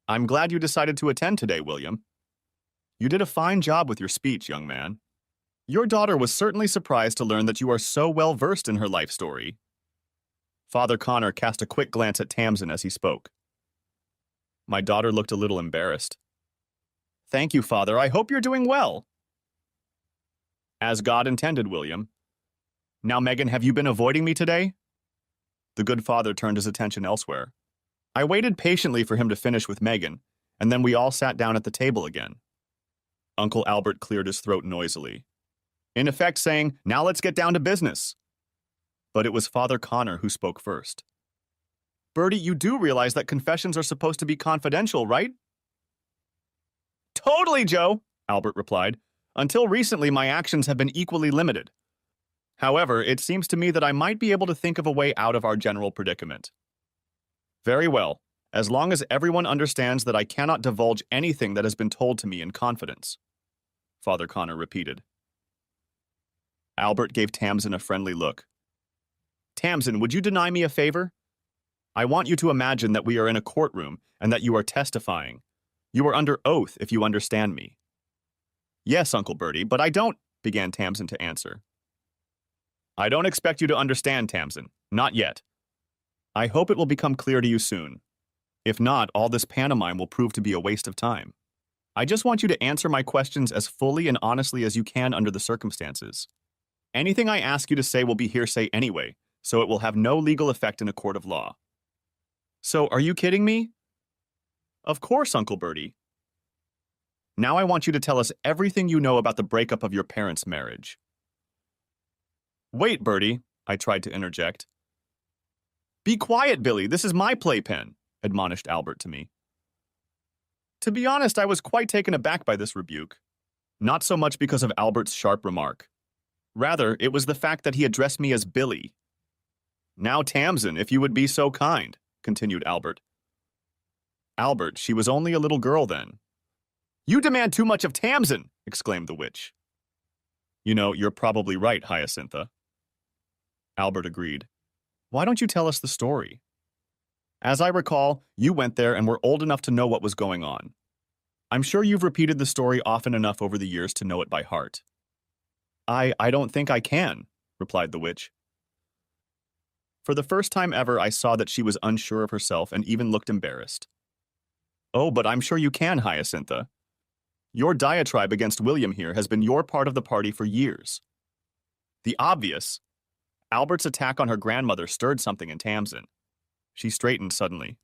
I'm glad you decided to attend today, William. You did a fine job with your speech, young man. Your daughter was certainly surprised to learn that you are so well versed in her life story. Father Connor cast a quick glance at Tamsin as he spoke. My daughter looked a little embarrassed. Thank you, Father. I hope you're doing well. As God intended, William. Now, Megan, have you been avoiding me today? The good father turned his attention elsewhere. I waited patiently for him to finish with Megan, and then we all sat down at the table again. Uncle Albert cleared his throat noisily, in effect saying, now let's get down to business. But it was Father Connor who spoke first. Bertie, you do realize that confessions are supposed to be confidential, right? Totally, Joe, Albert replied. Until recently, my actions have been equally limited. However, it seems to me that I might be able to think of a way out of our general predicament. Very well, as long as everyone understands that I cannot divulge anything that has been told to me in confidence, Father Connor repeated. Albert gave Tamsin a friendly look. Tamsin, would you deny me a favor? I want you to imagine that we are in a courtroom and that you are testifying. You are under oath, if you understand me. Yes, Uncle Bertie, but I don't, began Tamsin to answer. I don't expect you to understand, Tamsin. Not yet. I hope it will become clear to you soon. If not, all this pantomime will prove to be a waste of time. I just want you to answer my questions as fully and honestly as you can under the circumstances. Anything I ask you to say will be hearsay anyway, so it will have no legal effect in a court of law. So, are you kidding me? Of course, Uncle Bertie. Now I want you to tell us everything you know about the breakup of your parents' marriage. Wait, Bertie, I tried to interject. Be quiet, Billy, this is my playpen, admonished Albert to me. To be honest, I was quite taken aback by this rebuke. Not so much because of Albert's sharp remark. Rather, it was the fact that he addressed me as Billy. Now, Tamsin, if you would be so kind, continued Albert. Albert, she was only a little girl then. You demand too much of Tamsin, exclaimed the witch. You know, you're probably right, Hyacintha. Albert agreed. Why don't you tell us the story? As I recall, you went there and were old enough to know what was going on. I'm sure you've repeated the story often enough over the years to know it by heart. I don't think I can, replied the witch. For the first time ever, I saw that she was unsure of herself and even looked embarrassed. Oh, but I'm sure you can, Hyacintha. Your diatribe against William here has been your part of the party for years. The obvious. Albert's attack on her grandmother stirred something in Tamsin. She straightened suddenly.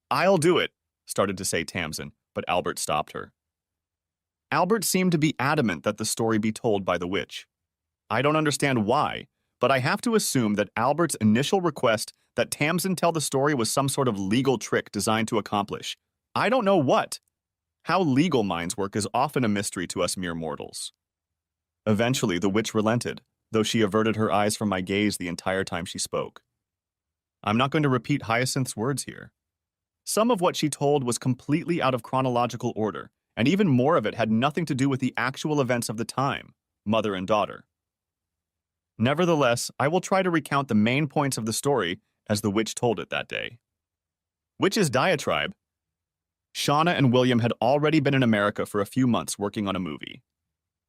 I'll do it, started to say Tamsin, but Albert stopped her. Albert seemed to be adamant that the story be told by the witch. I don't understand why, but I have to assume that Albert's initial request that Tamsin tell the story was some sort of legal trick designed to accomplish. I don't know what. How legal minds work is often a mystery to us mere mortals. Eventually, the witch relented, though she averted her eyes from my gaze the entire time she spoke. I'm not going to repeat Hyacinth's words here. Some of what she told was completely out of chronological order, and even more of it had nothing to do with the actual events of the time, mother and daughter. Nevertheless, I will try to recount the main points of the story as the witch told it that day. Witch's diatribe. Shauna and William had already been in America for a few months working on a movie.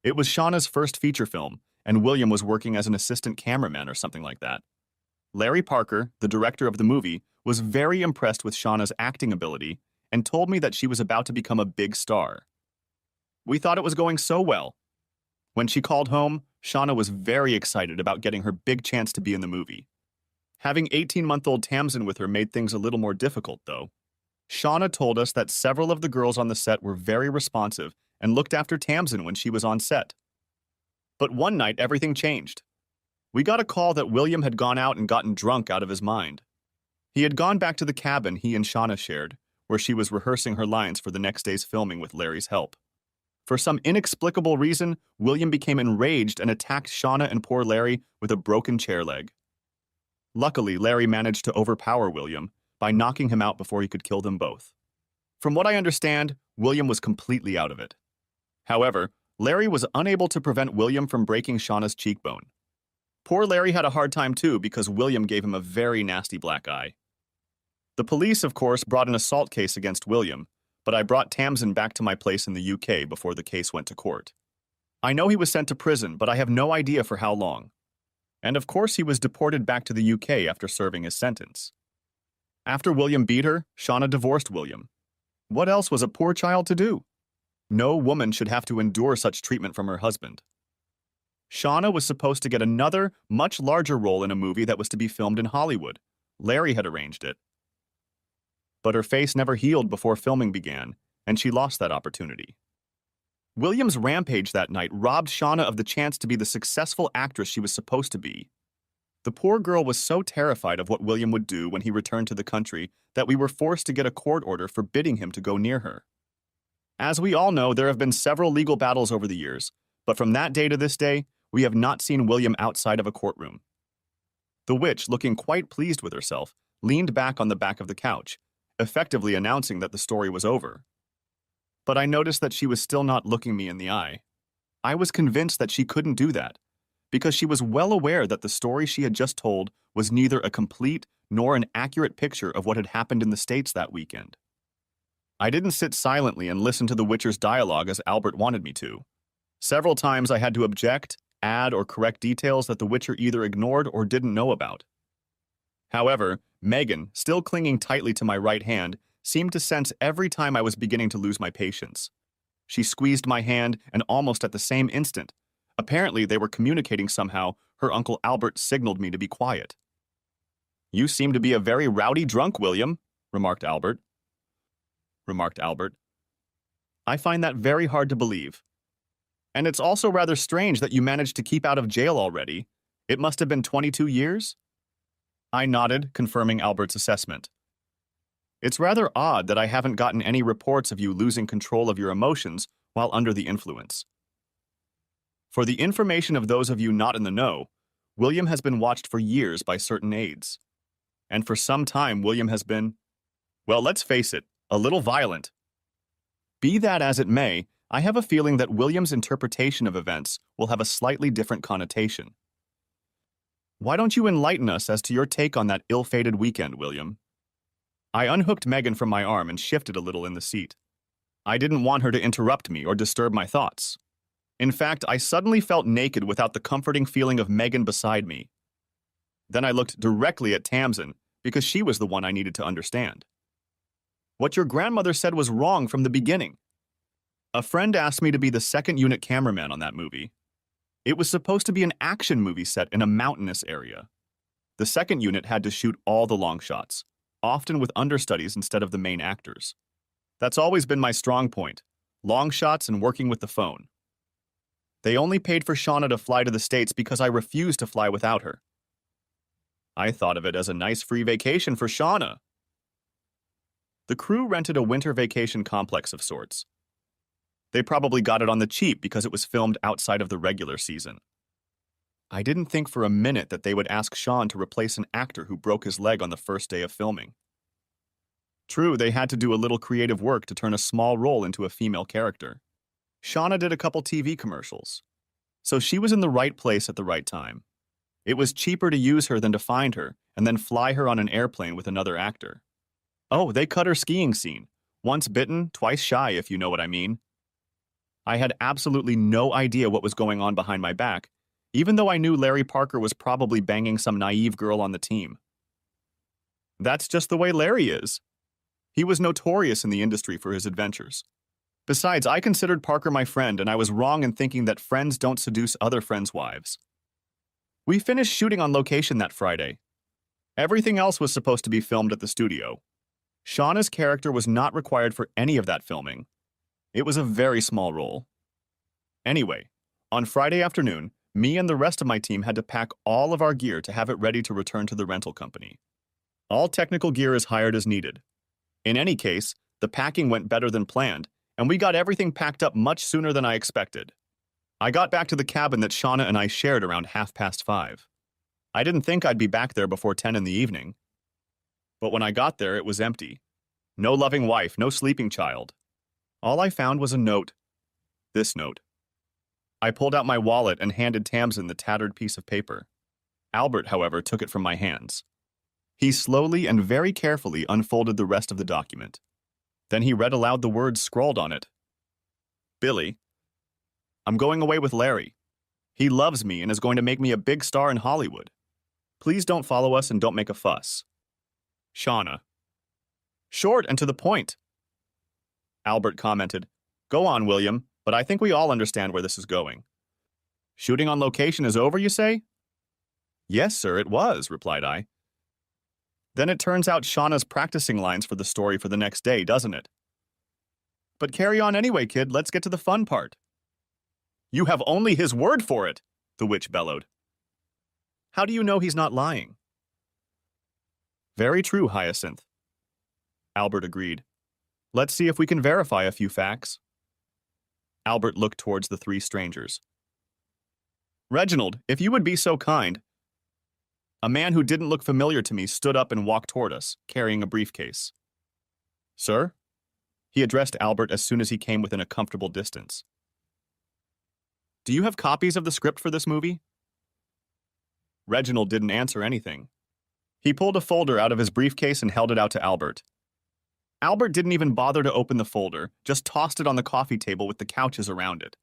It was Shauna's first feature film, and William was working as an assistant cameraman or something like that. Larry Parker, the director of the movie, was very impressed with Shauna's acting ability and told me that she was about to become a big star. We thought it was going so well. When she called home, Shauna was very excited about getting her big chance to be in the movie. Having 18-month-old Tamsin with her made things a little more difficult, though. Shauna told us that several of the girls on the set were very responsive and looked after Tamsin when she was on set. But one night, everything changed. We got a call that William had gone out and gotten drunk out of his mind. He had gone back to the cabin he and Shauna shared, where she was rehearsing her lines for the next day's filming with Larry's help. For some inexplicable reason, William became enraged and attacked Shauna and poor Larry with a broken chair leg. Luckily, Larry managed to overpower William by knocking him out before he could kill them both. From what I understand, William was completely out of it. However, Larry was unable to prevent William from breaking Shauna's cheekbone. Poor Larry had a hard time too because William gave him a very nasty black eye. The police, of course, brought an assault case against William, but I brought Tamsin back to my place in the UK before the case went to court. I know he was sent to prison, but I have no idea for how long. And of course he was deported back to the UK after serving his sentence. After William beat her, Shauna divorced William. What else was a poor child to do? No woman should have to endure such treatment from her husband. Shauna was supposed to get another, much larger role in a movie that was to be filmed in Hollywood. Larry had arranged it. But her face never healed before filming began, and she lost that opportunity. William's rampage that night robbed Shauna of the chance to be the successful actress she was supposed to be. The poor girl was so terrified of what William would do when he returned to the country that we were forced to get a court order forbidding him to go near her. As we all know, there have been several legal battles over the years, but from that day to this day, we have not seen William outside of a courtroom. The witch, looking quite pleased with herself, leaned back on the back of the couch, effectively announcing that the story was over. But I noticed that she was still not looking me in the eye. I was convinced that she couldn't do that, because she was well aware that the story she had just told was neither a complete nor an accurate picture of what had happened in the States that weekend. I didn't sit silently and listen to the Witcher's dialogue as Albert wanted me to. Several times I had to object, add, or correct details that the Witcher either ignored or didn't know about. However, Megan, still clinging tightly to my right hand, seemed to sense every time I was beginning to lose my patience. She squeezed my hand, and almost at the same instant, apparently they were communicating somehow, her Uncle Albert signaled me to be quiet. "You seem to be a very rowdy drunk, William," remarked Albert. "I find that very hard to believe. And it's also rather strange that you managed to keep out of jail already. It must have been 22 years?" I nodded, confirming Albert's assessment. "It's rather odd that I haven't gotten any reports of you losing control of your emotions while under the influence. For the information of those of you not in the know, William has been watched for years by certain aides. And for some time, William has been, well, let's face it, a little violent. Be that as it may, I have a feeling that William's interpretation of events will have a slightly different connotation. Why don't you enlighten us as to your take on that ill-fated weekend, William?" I unhooked Megan from my arm and shifted a little in the seat. I didn't want her to interrupt me or disturb my thoughts. In fact, I suddenly felt naked without the comforting feeling of Megan beside me. Then I looked directly at Tamsin, because she was the one I needed to understand. "What your grandmother said was wrong from the beginning. A friend asked me to be the second unit cameraman on that movie. It was supposed to be an action movie set in a mountainous area. The second unit had to shoot all the long shots, often with understudies instead of the main actors. That's always been my strong point, long shots and working with the phone. They only paid for Shauna to fly to the States because I refused to fly without her. I thought of it as a nice free vacation for Shauna." The crew rented a winter vacation complex of sorts. They probably got it on the cheap because it was filmed outside of the regular season. I didn't think for a minute that they would ask Sean to replace an actor who broke his leg on the first day of filming. True, they had to do a little creative work to turn a small role into a female character. Shauna did a couple TV commercials, so she was in the right place at the right time. It was cheaper to use her than to find her and then fly her on an airplane with another actor. Oh, they cut her skiing scene. Once bitten, twice shy, if you know what I mean. I had absolutely no idea what was going on behind my back, even though I knew Larry Parker was probably banging some naive girl on the team. That's just the way Larry is. He was notorious in the industry for his adventures. Besides, I considered Parker my friend, and I was wrong in thinking that friends don't seduce other friends' wives. We finished shooting on location that Friday. Everything else was supposed to be filmed at the studio. Shauna's character was not required for any of that filming. It was a very small role. Anyway, on Friday afternoon, me and the rest of my team had to pack all of our gear to have it ready to return to the rental company. All technical gear is hired as needed. In any case, the packing went better than planned, and we got everything packed up much sooner than I expected. I got back to the cabin that Shauna and I shared around 5:30. I didn't think I'd be back there before 10 in the evening. But when I got there, it was empty. No loving wife, no sleeping child. All I found was a note. This note. I pulled out my wallet and handed Tamsin the tattered piece of paper. Albert, however, took it from my hands. He slowly and very carefully unfolded the rest of the document. Then he read aloud the words scrawled on it. "Billy, I'm going away with Larry. He loves me and is going to make me a big star in Hollywood. Please don't follow us and don't make a fuss. Shauna." Short and to the point. Albert commented, "Go on, William, but I think we all understand where this is going." "Shooting on location is over, you say?" "Yes, sir, it was," replied I. "Then it turns out Shauna's practicing lines for the story for the next day, doesn't it?" "But carry on anyway, kid. Let's get to the fun part." "You have only his word for it," the witch bellowed. "How do you know he's not lying?" "Very true, Hyacinth." Albert agreed. "Let's see if we can verify a few facts." Albert looked towards the three strangers. "Reginald, if you would be so kind." A man who didn't look familiar to me stood up and walked toward us, carrying a briefcase. "Sir?" He addressed Albert as soon as he came within a comfortable distance. "Do you have copies of the script for this movie?" Reginald didn't answer anything, He pulled a folder out of his briefcase and held it out to Albert. Albert didn't even bother to open the folder, just tossed it on the coffee table with the couches around it.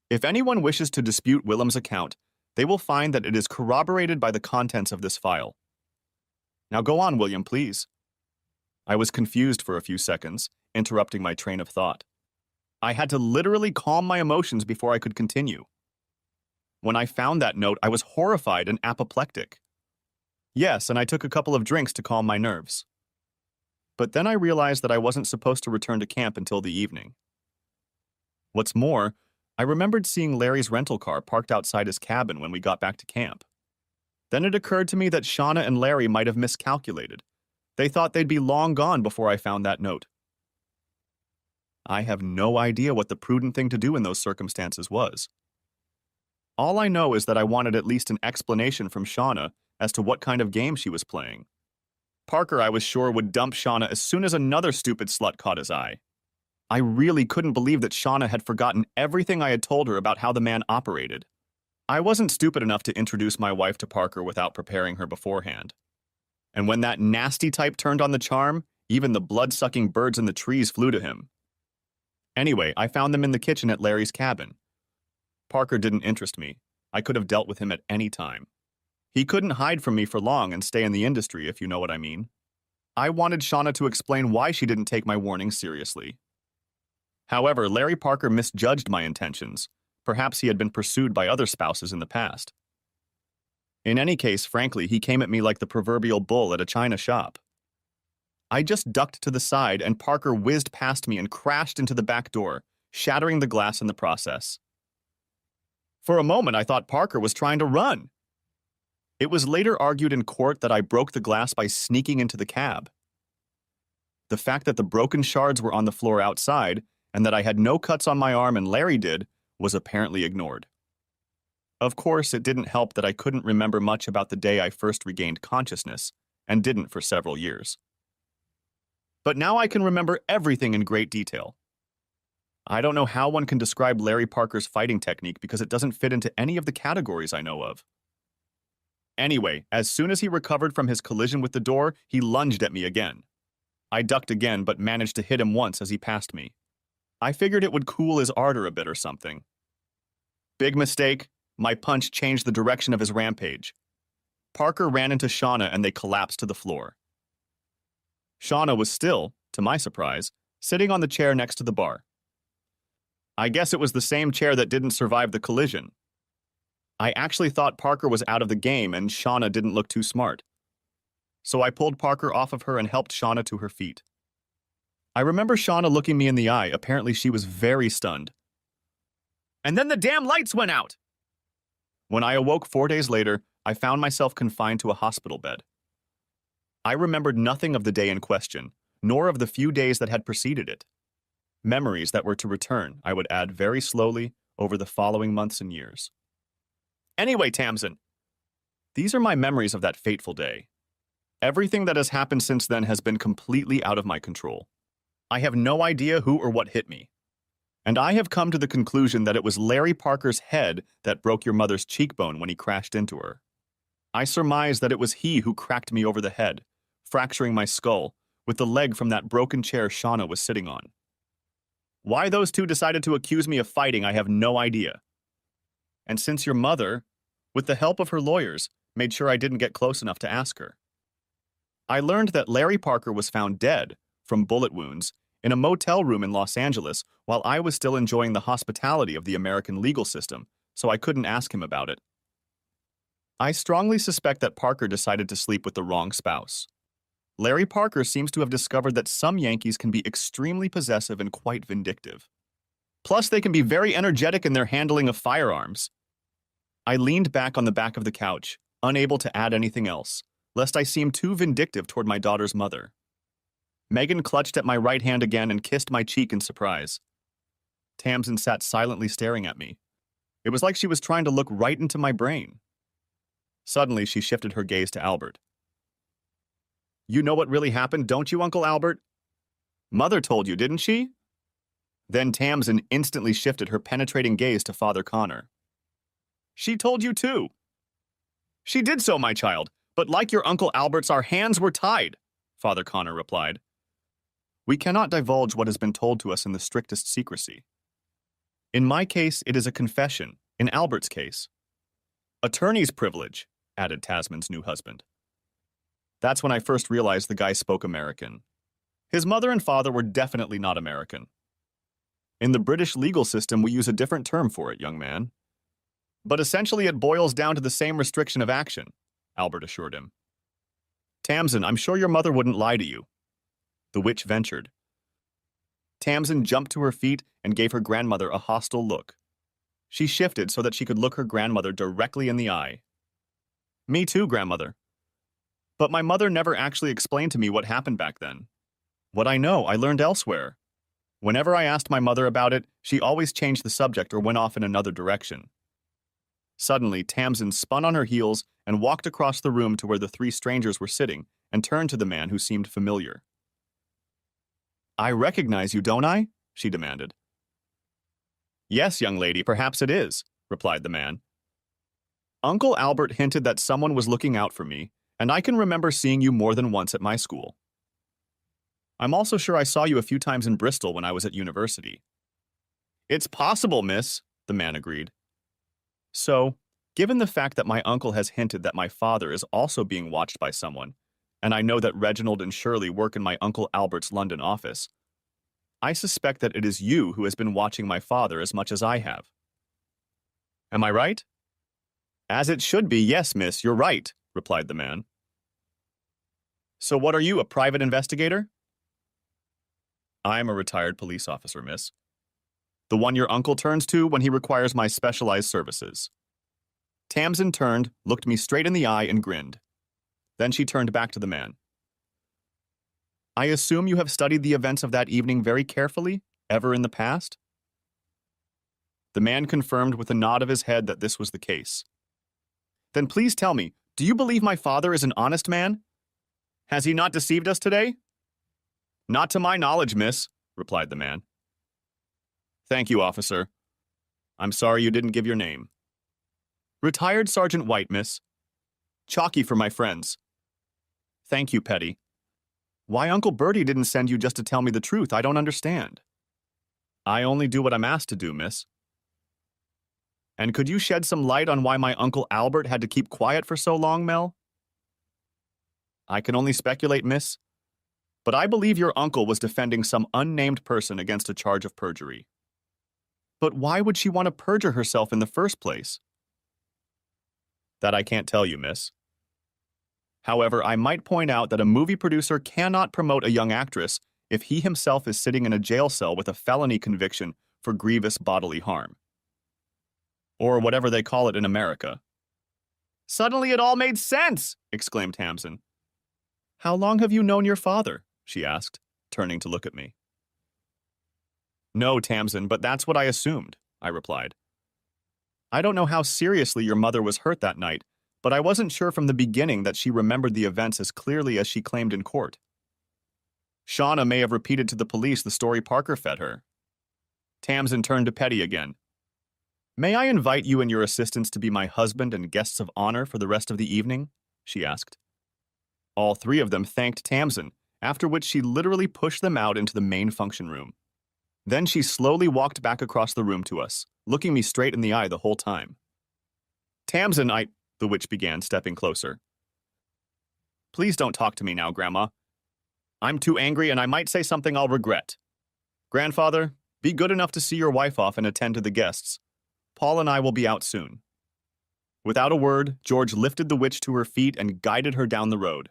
If anyone wishes to dispute Willem's account, they will find that it is corroborated by the contents of this file. Now go on, William, please. I was confused for a few seconds, interrupting my train of thought. I had to literally calm my emotions before I could continue. When I found that note, I was horrified and apoplectic. Yes, and I took a couple of drinks to calm my nerves. But then I realized that I wasn't supposed to return to camp until the evening. What's more, I remembered seeing Larry's rental car parked outside his cabin when we got back to camp. Then it occurred to me that Shauna and Larry might have miscalculated. They thought they'd be long gone before I found that note. I have no idea what the prudent thing to do in those circumstances was. All I know is that I wanted at least an explanation from Shauna as to what kind of game she was playing. Parker, I was sure, would dump Shauna as soon as another stupid slut caught his eye. I really couldn't believe that Shauna had forgotten everything I had told her about how the man operated. I wasn't stupid enough to introduce my wife to Parker without preparing her beforehand. And when that nasty type turned on the charm, even the blood-sucking birds in the trees flew to him. Anyway, I found them in the kitchen at Larry's cabin. Parker didn't interest me. I could have dealt with him at any time. He couldn't hide from me for long and stay in the industry, if you know what I mean. I wanted Shauna to explain why she didn't take my warning seriously. However, Larry Parker misjudged my intentions. Perhaps he had been pursued by other spouses in the past. In any case, frankly, he came at me like the proverbial bull at a china shop. I just ducked to the side and Parker whizzed past me and crashed into the back door, shattering the glass in the process. For a moment, I thought Parker was trying to run. It was later argued in court that I broke the glass by sneaking into the cab. The fact that the broken shards were on the floor outside and that I had no cuts on my arm and Larry did was apparently ignored. Of course, it didn't help that I couldn't remember much about the day I first regained consciousness, and didn't for several years. But now I can remember everything in great detail. I don't know how one can describe Larry Parker's fighting technique because it doesn't fit into any of the categories I know of. Anyway, as soon as he recovered from his collision with the door, he lunged at me again. I ducked again but managed to hit him once as he passed me. I figured it would cool his ardor a bit or something. Big mistake. My punch changed the direction of his rampage. Parker ran into Shauna and they collapsed to the floor. Shauna was still, to my surprise, sitting on the chair next to the bar. I guess it was the same chair that didn't survive the collision. I actually thought Parker was out of the game and Shauna didn't look too smart. So I pulled Parker off of her and helped Shauna to her feet. I remember Shauna looking me in the eye. Apparently she was very stunned. And then the damn lights went out! When I awoke 4 days later, I found myself confined to a hospital bed. I remembered nothing of the day in question, nor of the few days that had preceded it. Memories that were to return, I would add very slowly, over the following months and years. Anyway, Tamsin, these are my memories of that fateful day. Everything that has happened since then has been completely out of my control. I have no idea who or what hit me. And I have come to the conclusion that it was Larry Parker's head that broke your mother's cheekbone when he crashed into her. I surmise that it was he who cracked me over the head, fracturing my skull, with the leg from that broken chair Shauna was sitting on. Why those two decided to accuse me of fighting, I have no idea. And since your mother, with the help of her lawyers, made sure I didn't get close enough to ask her. I learned that Larry Parker was found dead, from bullet wounds, in a motel room in Los Angeles while I was still enjoying the hospitality of the American legal system, so I couldn't ask him about it. I strongly suspect that Parker decided to sleep with the wrong spouse. Larry Parker seems to have discovered that some Yankees can be extremely possessive and quite vindictive. Plus, they can be very energetic in their handling of firearms. I leaned back on the back of the couch, unable to add anything else, lest I seem too vindictive toward my daughter's mother. Megan clutched at my right hand again and kissed my cheek in surprise. Tamsin sat silently staring at me. It was like she was trying to look right into my brain. Suddenly, she shifted her gaze to Albert. You know what really happened, don't you, Uncle Albert? Mother told you, didn't she? Then Tamsin instantly shifted her penetrating gaze to Father Connor. She told you too. She did so, my child, But like your Uncle Albert's, our hands were tied, Father Connor replied. We cannot divulge what has been told to us in the strictest secrecy. In my case, it is a confession. In Albert's case, attorney's privilege, added Tasman's new husband. That's when I first realized the guy spoke American. His mother and father were definitely not American. In the British legal system, we use a different term for it, young man. But essentially, it boils down to the same restriction of action, Albert assured him. Tamsin, I'm sure your mother wouldn't lie to you. The witch ventured. Tamsin jumped to her feet and gave her grandmother a hostile look. She shifted so that she could look her grandmother directly in the eye. Me too, grandmother. But my mother never actually explained to me what happened back then. What I know, I learned elsewhere. Whenever I asked my mother about it, she always changed the subject or went off in another direction. Suddenly, Tamsin spun on her heels and walked across the room to where the three strangers were sitting and turned to the man who seemed familiar. I recognize you, don't I? She demanded. Yes, young lady, perhaps it is, replied the man. Uncle Albert hinted that someone was looking out for me, and I can remember seeing you more than once at my school. I'm also sure I saw you a few times in Bristol when I was at university. It's possible, miss, the man agreed. So, given the fact that my uncle has hinted that my father is also being watched by someone, and I know that Reginald and Shirley work in my Uncle Albert's London office, I suspect that it is you who has been watching my father as much as I have. Am I right? As it should be, yes, miss, you're right, replied the man. So what are you, a private investigator? I am a retired police officer, miss. The one your uncle turns to when he requires my specialized services. Tamsin turned, looked me straight in the eye, and grinned. Then she turned back to the man. I assume you have studied the events of that evening very carefully, ever in the past? The man confirmed with a nod of his head that this was the case. Then please tell me, do you believe my father is an honest man? Has he not deceived us today? Not to my knowledge, miss, replied the man. Thank you, officer. I'm sorry you didn't give your name. Retired Sergeant White, miss. Chalky for my friends. Thank you, Petty. Why Uncle Bertie didn't send you just to tell me the truth, I don't understand. I only do what I'm asked to do, miss. And could you shed some light on why my Uncle Albert had to keep quiet for so long, Mel? I can only speculate, miss. But I believe your uncle was defending some unnamed person against a charge of perjury. But why would she want to perjure herself in the first place? That I can't tell you, miss. However, I might point out that a movie producer cannot promote a young actress if he himself is sitting in a jail cell with a felony conviction for grievous bodily harm. Or whatever they call it in America. Suddenly it all made sense, exclaimed Tamsin. How long have you known your father? She asked, turning to look at me. No, Tamsin, but that's what I assumed, I replied. I don't know how seriously your mother was hurt that night, but I wasn't sure from the beginning that she remembered the events as clearly as she claimed in court. Shauna may have repeated to the police the story Parker fed her. Tamsin turned to Petty again. May I invite you and your assistants to be my husband and guests of honor for the rest of the evening? She asked. All three of them thanked Tamsin, after which she literally pushed them out into the main function room. Then she slowly walked back across the room to us, looking me straight in the eye the whole time. Tamsin, the witch began, stepping closer. Please don't talk to me now, Grandma. I'm too angry and I might say something I'll regret. Grandfather, be good enough to see your wife off and attend to the guests. Paul and I will be out soon. Without a word, George lifted the witch to her feet and guided her down the road.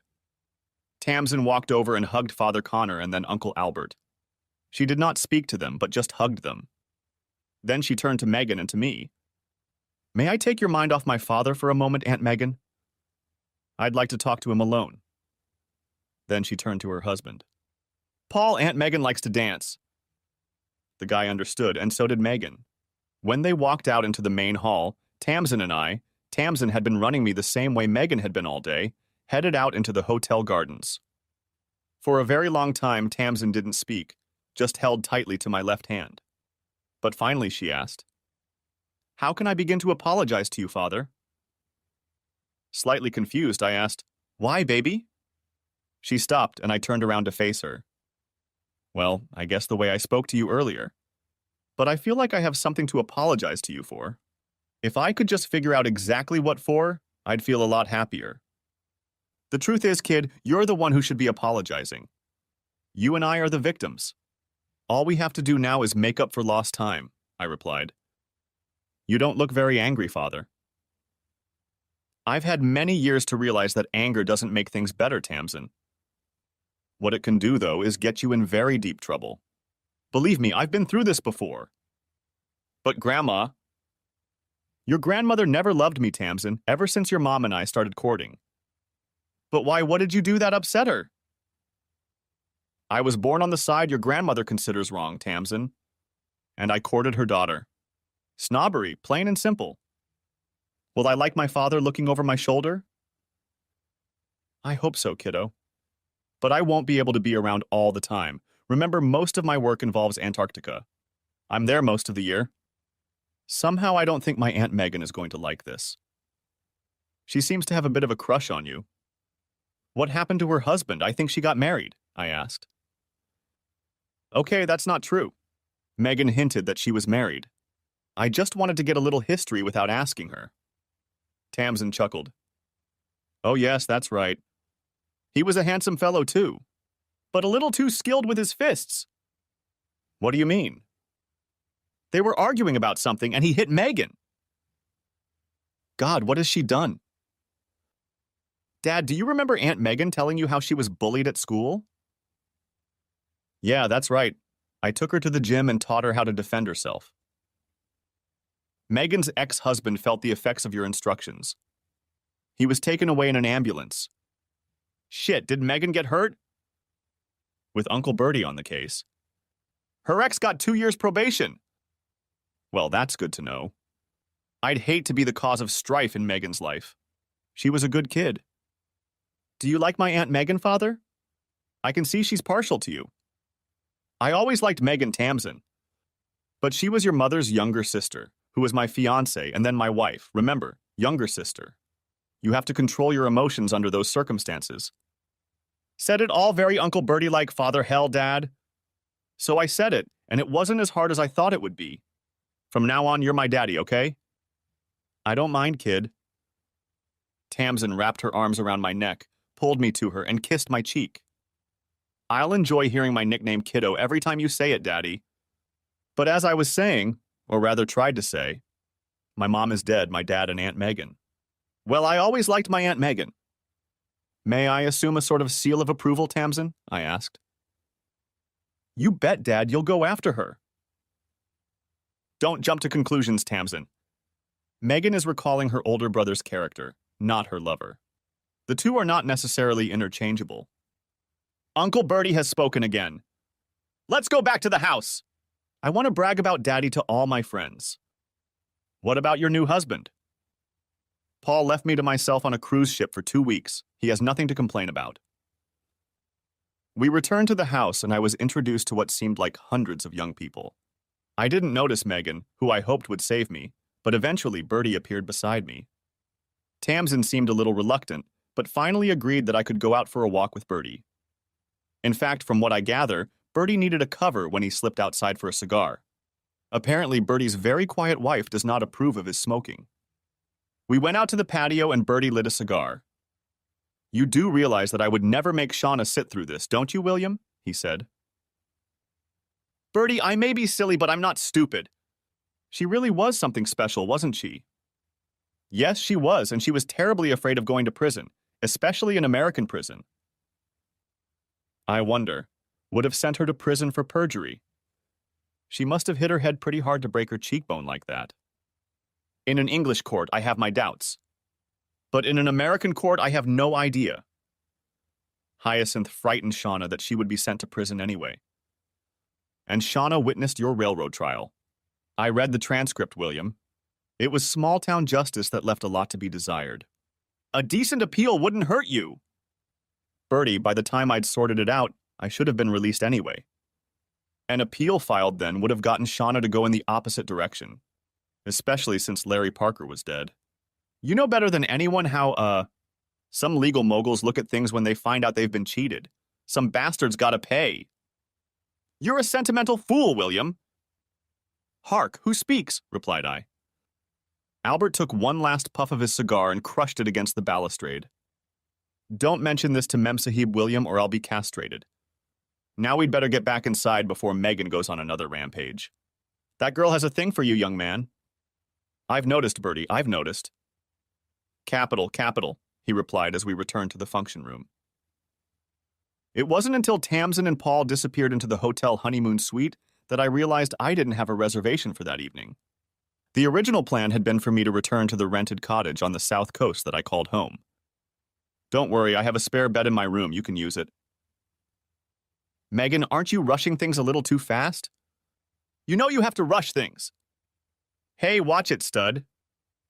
Tamsin walked over and hugged Father Connor and then Uncle Albert. She did not speak to them, but just hugged them. Then she turned to Megan and to me. May I take your mind off my father for a moment, Aunt Megan? I'd like to talk to him alone. Then she turned to her husband. Paul, Aunt Megan likes to dance. The guy understood, and so did Megan. When they walked out into the main hall, Tamsin had been running me the same way Megan had been all day, headed out into the hotel gardens. For a very long time, Tamsin didn't speak, just held tightly to my left hand. But finally she asked, How can I begin to apologize to you, Father? Slightly confused, I asked, Why, baby? She stopped, and I turned around to face her. Well, I guess the way I spoke to you earlier. But I feel like I have something to apologize to you for. If I could just figure out exactly what for, I'd feel a lot happier. The truth is, kid, you're the one who should be apologizing. You and I are the victims. All we have to do now is make up for lost time, I replied. You don't look very angry, Father. I've had many years to realize that anger doesn't make things better, Tamsin. What it can do, though, is get you in very deep trouble. Believe me, I've been through this before. But Grandma, your grandmother never loved me, Tamsin, ever since your mom and I started courting. But why, what did you do that upset her? I was born on the side your grandmother considers wrong, Tamsin, and I courted her daughter. Snobbery, plain and simple. Will I like my father looking over my shoulder? I hope so, kiddo. But I won't be able to be around all the time. Remember, most of my work involves Antarctica. I'm there most of the year. Somehow I don't think my Aunt Megan is going to like this. She seems to have a bit of a crush on you. What happened to her husband? I think she got married, I asked. Okay, that's not true. Megan hinted that she was married. I just wanted to get a little history without asking her. Tamsin chuckled. Oh yes, that's right. He was a handsome fellow too, but a little too skilled with his fists. What do you mean? They were arguing about something and he hit Megan. God, what has she done? Dad, do you remember Aunt Megan telling you how she was bullied at school? Yeah, that's right. I took her to the gym and taught her how to defend herself. Megan's ex-husband felt the effects of your instructions. He was taken away in an ambulance. Shit, did Megan get hurt? With Uncle Bertie on the case. Her ex got 2 years probation. Well, that's good to know. I'd hate to be the cause of strife in Megan's life. She was a good kid. Do you like my Aunt Megan, Father? I can see she's partial to you. I always liked Megan Tamsin. But she was your mother's younger sister, who was my fiancée and then my wife. Remember, younger sister. You have to control your emotions under those circumstances. Said it all very Uncle Bertie-like, Father hell, Dad. So I said it, and it wasn't as hard as I thought it would be. From now on, you're my daddy, okay? I don't mind, kid. Tamsin wrapped her arms around my neck, pulled me to her, and kissed my cheek. I'll enjoy hearing my nickname Kiddo every time you say it, Daddy. But as I was saying, or rather tried to say, my mom is dead, my dad and Aunt Megan. Well, I always liked my Aunt Megan. May I assume a sort of seal of approval, Tamsin? I asked. You bet, Dad, you'll go after her. Don't jump to conclusions, Tamsin. Megan is recalling her older brother's character, not her lover. The two are not necessarily interchangeable. Uncle Bertie has spoken again. Let's go back to the house. I want to brag about Daddy to all my friends. What about your new husband? Paul left me to myself on a cruise ship for 2 weeks. He has nothing to complain about. We returned to the house and I was introduced to what seemed like hundreds of young people. I didn't notice Megan, who I hoped would save me, but eventually Bertie appeared beside me. Tamsin seemed a little reluctant, but finally agreed that I could go out for a walk with Bertie. In fact, from what I gather, Bertie needed a cover when he slipped outside for a cigar. Apparently, Bertie's very quiet wife does not approve of his smoking. We went out to the patio and Bertie lit a cigar. You do realize that I would never make Shauna sit through this, don't you, William? He said. Bertie, I may be silly, but I'm not stupid. She really was something special, wasn't she? Yes, she was, and she was terribly afraid of going to prison, especially an American prison. I wonder, would have sent her to prison for perjury. She must have hit her head pretty hard to break her cheekbone like that. In an English court, I have my doubts. But in an American court, I have no idea. Hyacinth frightened Shauna that she would be sent to prison anyway. And Shauna witnessed your railroad trial. I read the transcript, William. It was small-town justice that left a lot to be desired. A decent appeal wouldn't hurt you. Bertie, by the time I'd sorted it out, I should have been released anyway. An appeal filed then would have gotten Shauna to go in the opposite direction, especially since Larry Parker was dead. You know better than anyone how, Some legal moguls look at things when they find out they've been cheated. Some bastard's gotta pay. You're a sentimental fool, William. Hark, who speaks? Replied I. Albert took one last puff of his cigar and crushed it against the balustrade. Don't mention this to Memsahib, William, or I'll be castrated. Now we'd better get back inside before Megan goes on another rampage. That girl has a thing for you, young man. I've noticed, Bertie, I've noticed. Capital, capital, he replied as we returned to the function room. It wasn't until Tamsin and Paul disappeared into the hotel honeymoon suite that I realized I didn't have a reservation for that evening. The original plan had been for me to return to the rented cottage on the south coast that I called home. Don't worry, I have a spare bed in my room, you can use it. Megan, aren't you rushing things a little too fast? You know you have to rush things. Hey, watch it, stud.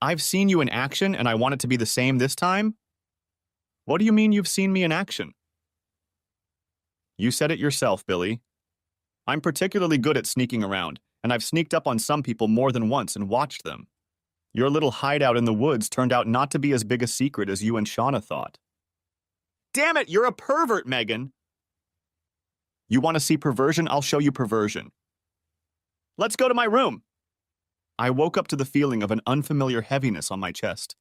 I've seen you in action and I want it to be the same this time? What do you mean you've seen me in action? You said it yourself, Billy. I'm particularly good at sneaking around, and I've sneaked up on some people more than once and watched them. Your little hideout in the woods turned out not to be as big a secret as you and Shauna thought. Damn it, you're a pervert, Megan! You want to see perversion? I'll show you perversion. Let's go to my room. I woke up to the feeling of an unfamiliar heaviness on my chest.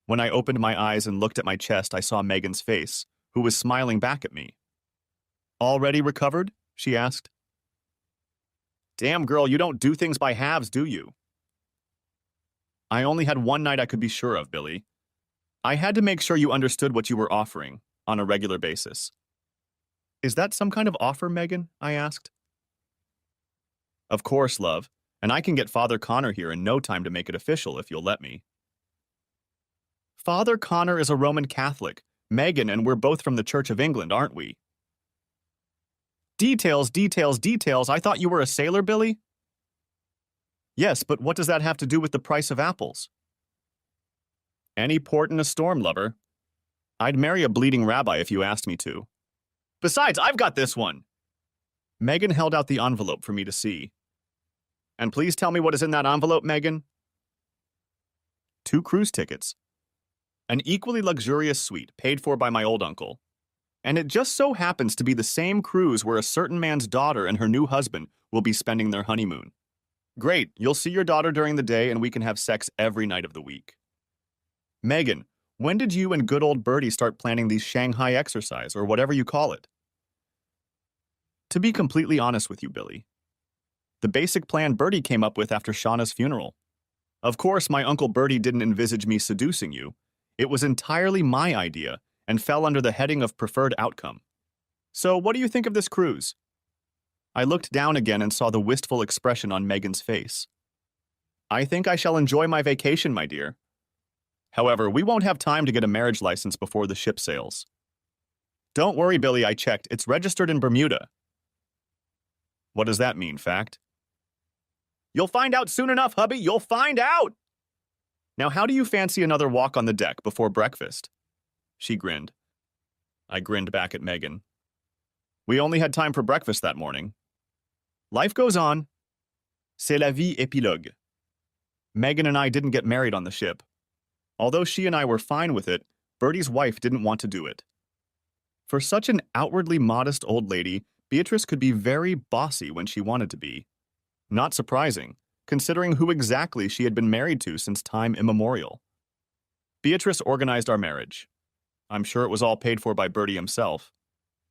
When I opened my eyes and looked at my chest, I saw Megan's face, who was smiling back at me. Already recovered? She asked. Damn, girl, you don't do things by halves, do you? I only had one night I could be sure of, Billy. I had to make sure you understood what you were offering on a regular basis. Is that some kind of offer, Megan? I asked. Of course, love, and I can get Father Connor here in no time to make it official if you'll let me. Father Connor is a Roman Catholic, Megan, and we're both from the Church of England, aren't we? Details, details, details. I thought you were a sailor, Billy? Yes, but what does that have to do with the price of apples? Any port in a storm, lover. I'd marry a bleeding rabbi if you asked me to. Besides, I've got this one. Megan held out the envelope for me to see. And please tell me what is in that envelope, Megan. 2 cruise tickets. An equally luxurious suite paid for by my old uncle. And it just so happens to be the same cruise where a certain man's daughter and her new husband will be spending their honeymoon. Great, you'll see your daughter during the day and we can have sex every night of the week. Megan, when did you and good old Bertie start planning these Shanghai exercise, or whatever you call it? To be completely honest with you, Billy, the basic plan Bertie came up with after Shauna's funeral. Of course, my Uncle Bertie didn't envisage me seducing you. It was entirely my idea, and fell under the heading of preferred outcome. So what do you think of this cruise? I looked down again and saw the wistful expression on Megan's face. I think I shall enjoy my vacation, my dear. However, we won't have time to get a marriage license before the ship sails. Don't worry, Billy, I checked. It's registered in Bermuda. What does that mean, fact? You'll find out soon enough, hubby. You'll find out! Now, how do you fancy another walk on the deck before breakfast? She grinned. I grinned back at Megan. We only had time for breakfast that morning. Life goes on. C'est la vie épilogue. Megan and I didn't get married on the ship. Although she and I were fine with it, Bertie's wife didn't want to do it. For such an outwardly modest old lady, Beatrice could be very bossy when she wanted to be. Not surprising, considering who exactly she had been married to since time immemorial. Beatrice organized our marriage. I'm sure it was all paid for by Bertie himself.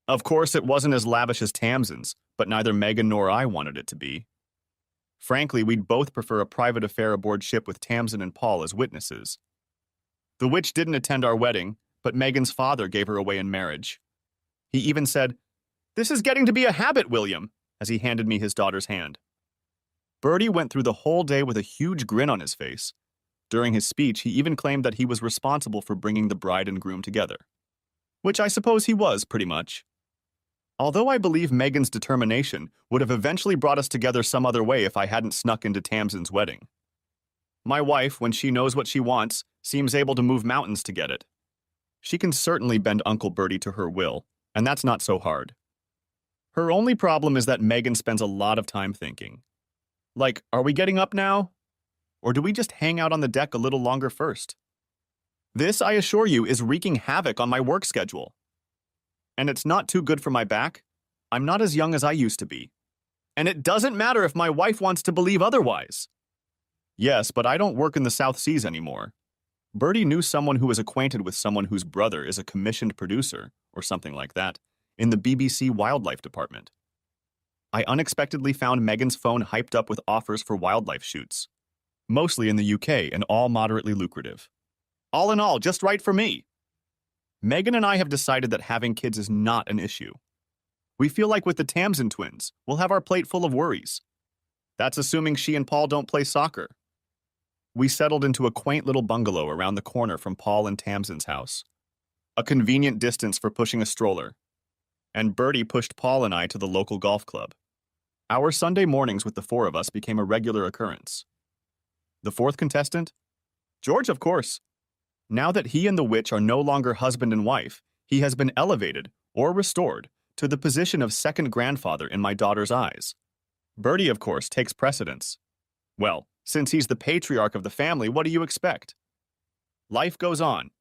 Of course, it wasn't as lavish as Tamsin's, but neither Megan nor I wanted it to be. Frankly, we'd both prefer a private affair aboard ship with Tamsin and Paul as witnesses. The witch didn't attend our wedding, but Megan's father gave her away in marriage. He even said, "This is getting to be a habit, William," as he handed me his daughter's hand. Bertie went through the whole day with a huge grin on his face. During his speech, he even claimed that he was responsible for bringing the bride and groom together. Which I suppose he was, pretty much. Although I believe Megan's determination would have eventually brought us together some other way if I hadn't snuck into Tamsin's wedding. My wife, when she knows what she wants, seems able to move mountains to get it. She can certainly bend Uncle Bertie to her will, and that's not so hard. Her only problem is that Megan spends a lot of time thinking. Like, are we getting up now? Or do we just hang out on the deck a little longer first? This, I assure you, is wreaking havoc on my work schedule. And it's not too good for my back. I'm not as young as I used to be. And it doesn't matter if my wife wants to believe otherwise. Yes, but I don't work in the South Seas anymore. Bertie knew someone who was acquainted with someone whose brother is a commissioned producer, or something like that, in the BBC Wildlife Department. I unexpectedly found Megan's phone hyped up with offers for wildlife shoots, mostly in the UK and all moderately lucrative. All in all, just right for me. Megan and I have decided that having kids is not an issue. We feel like with the Tamsin twins, we'll have our plate full of worries. That's assuming she and Paul don't play soccer. We settled into a quaint little bungalow around the corner from Paul and Tamsin's house, a convenient distance for pushing a stroller, and Bertie pushed Paul and I to the local golf club. Our Sunday mornings with the four of us became a regular occurrence. The fourth contestant? George, of course. Now that he and the witch are no longer husband and wife, he has been elevated, or restored, to the position of second grandfather in my daughter's eyes. Bertie, of course, takes precedence. Well, since he's the patriarch of the family, what do you expect? Life goes on,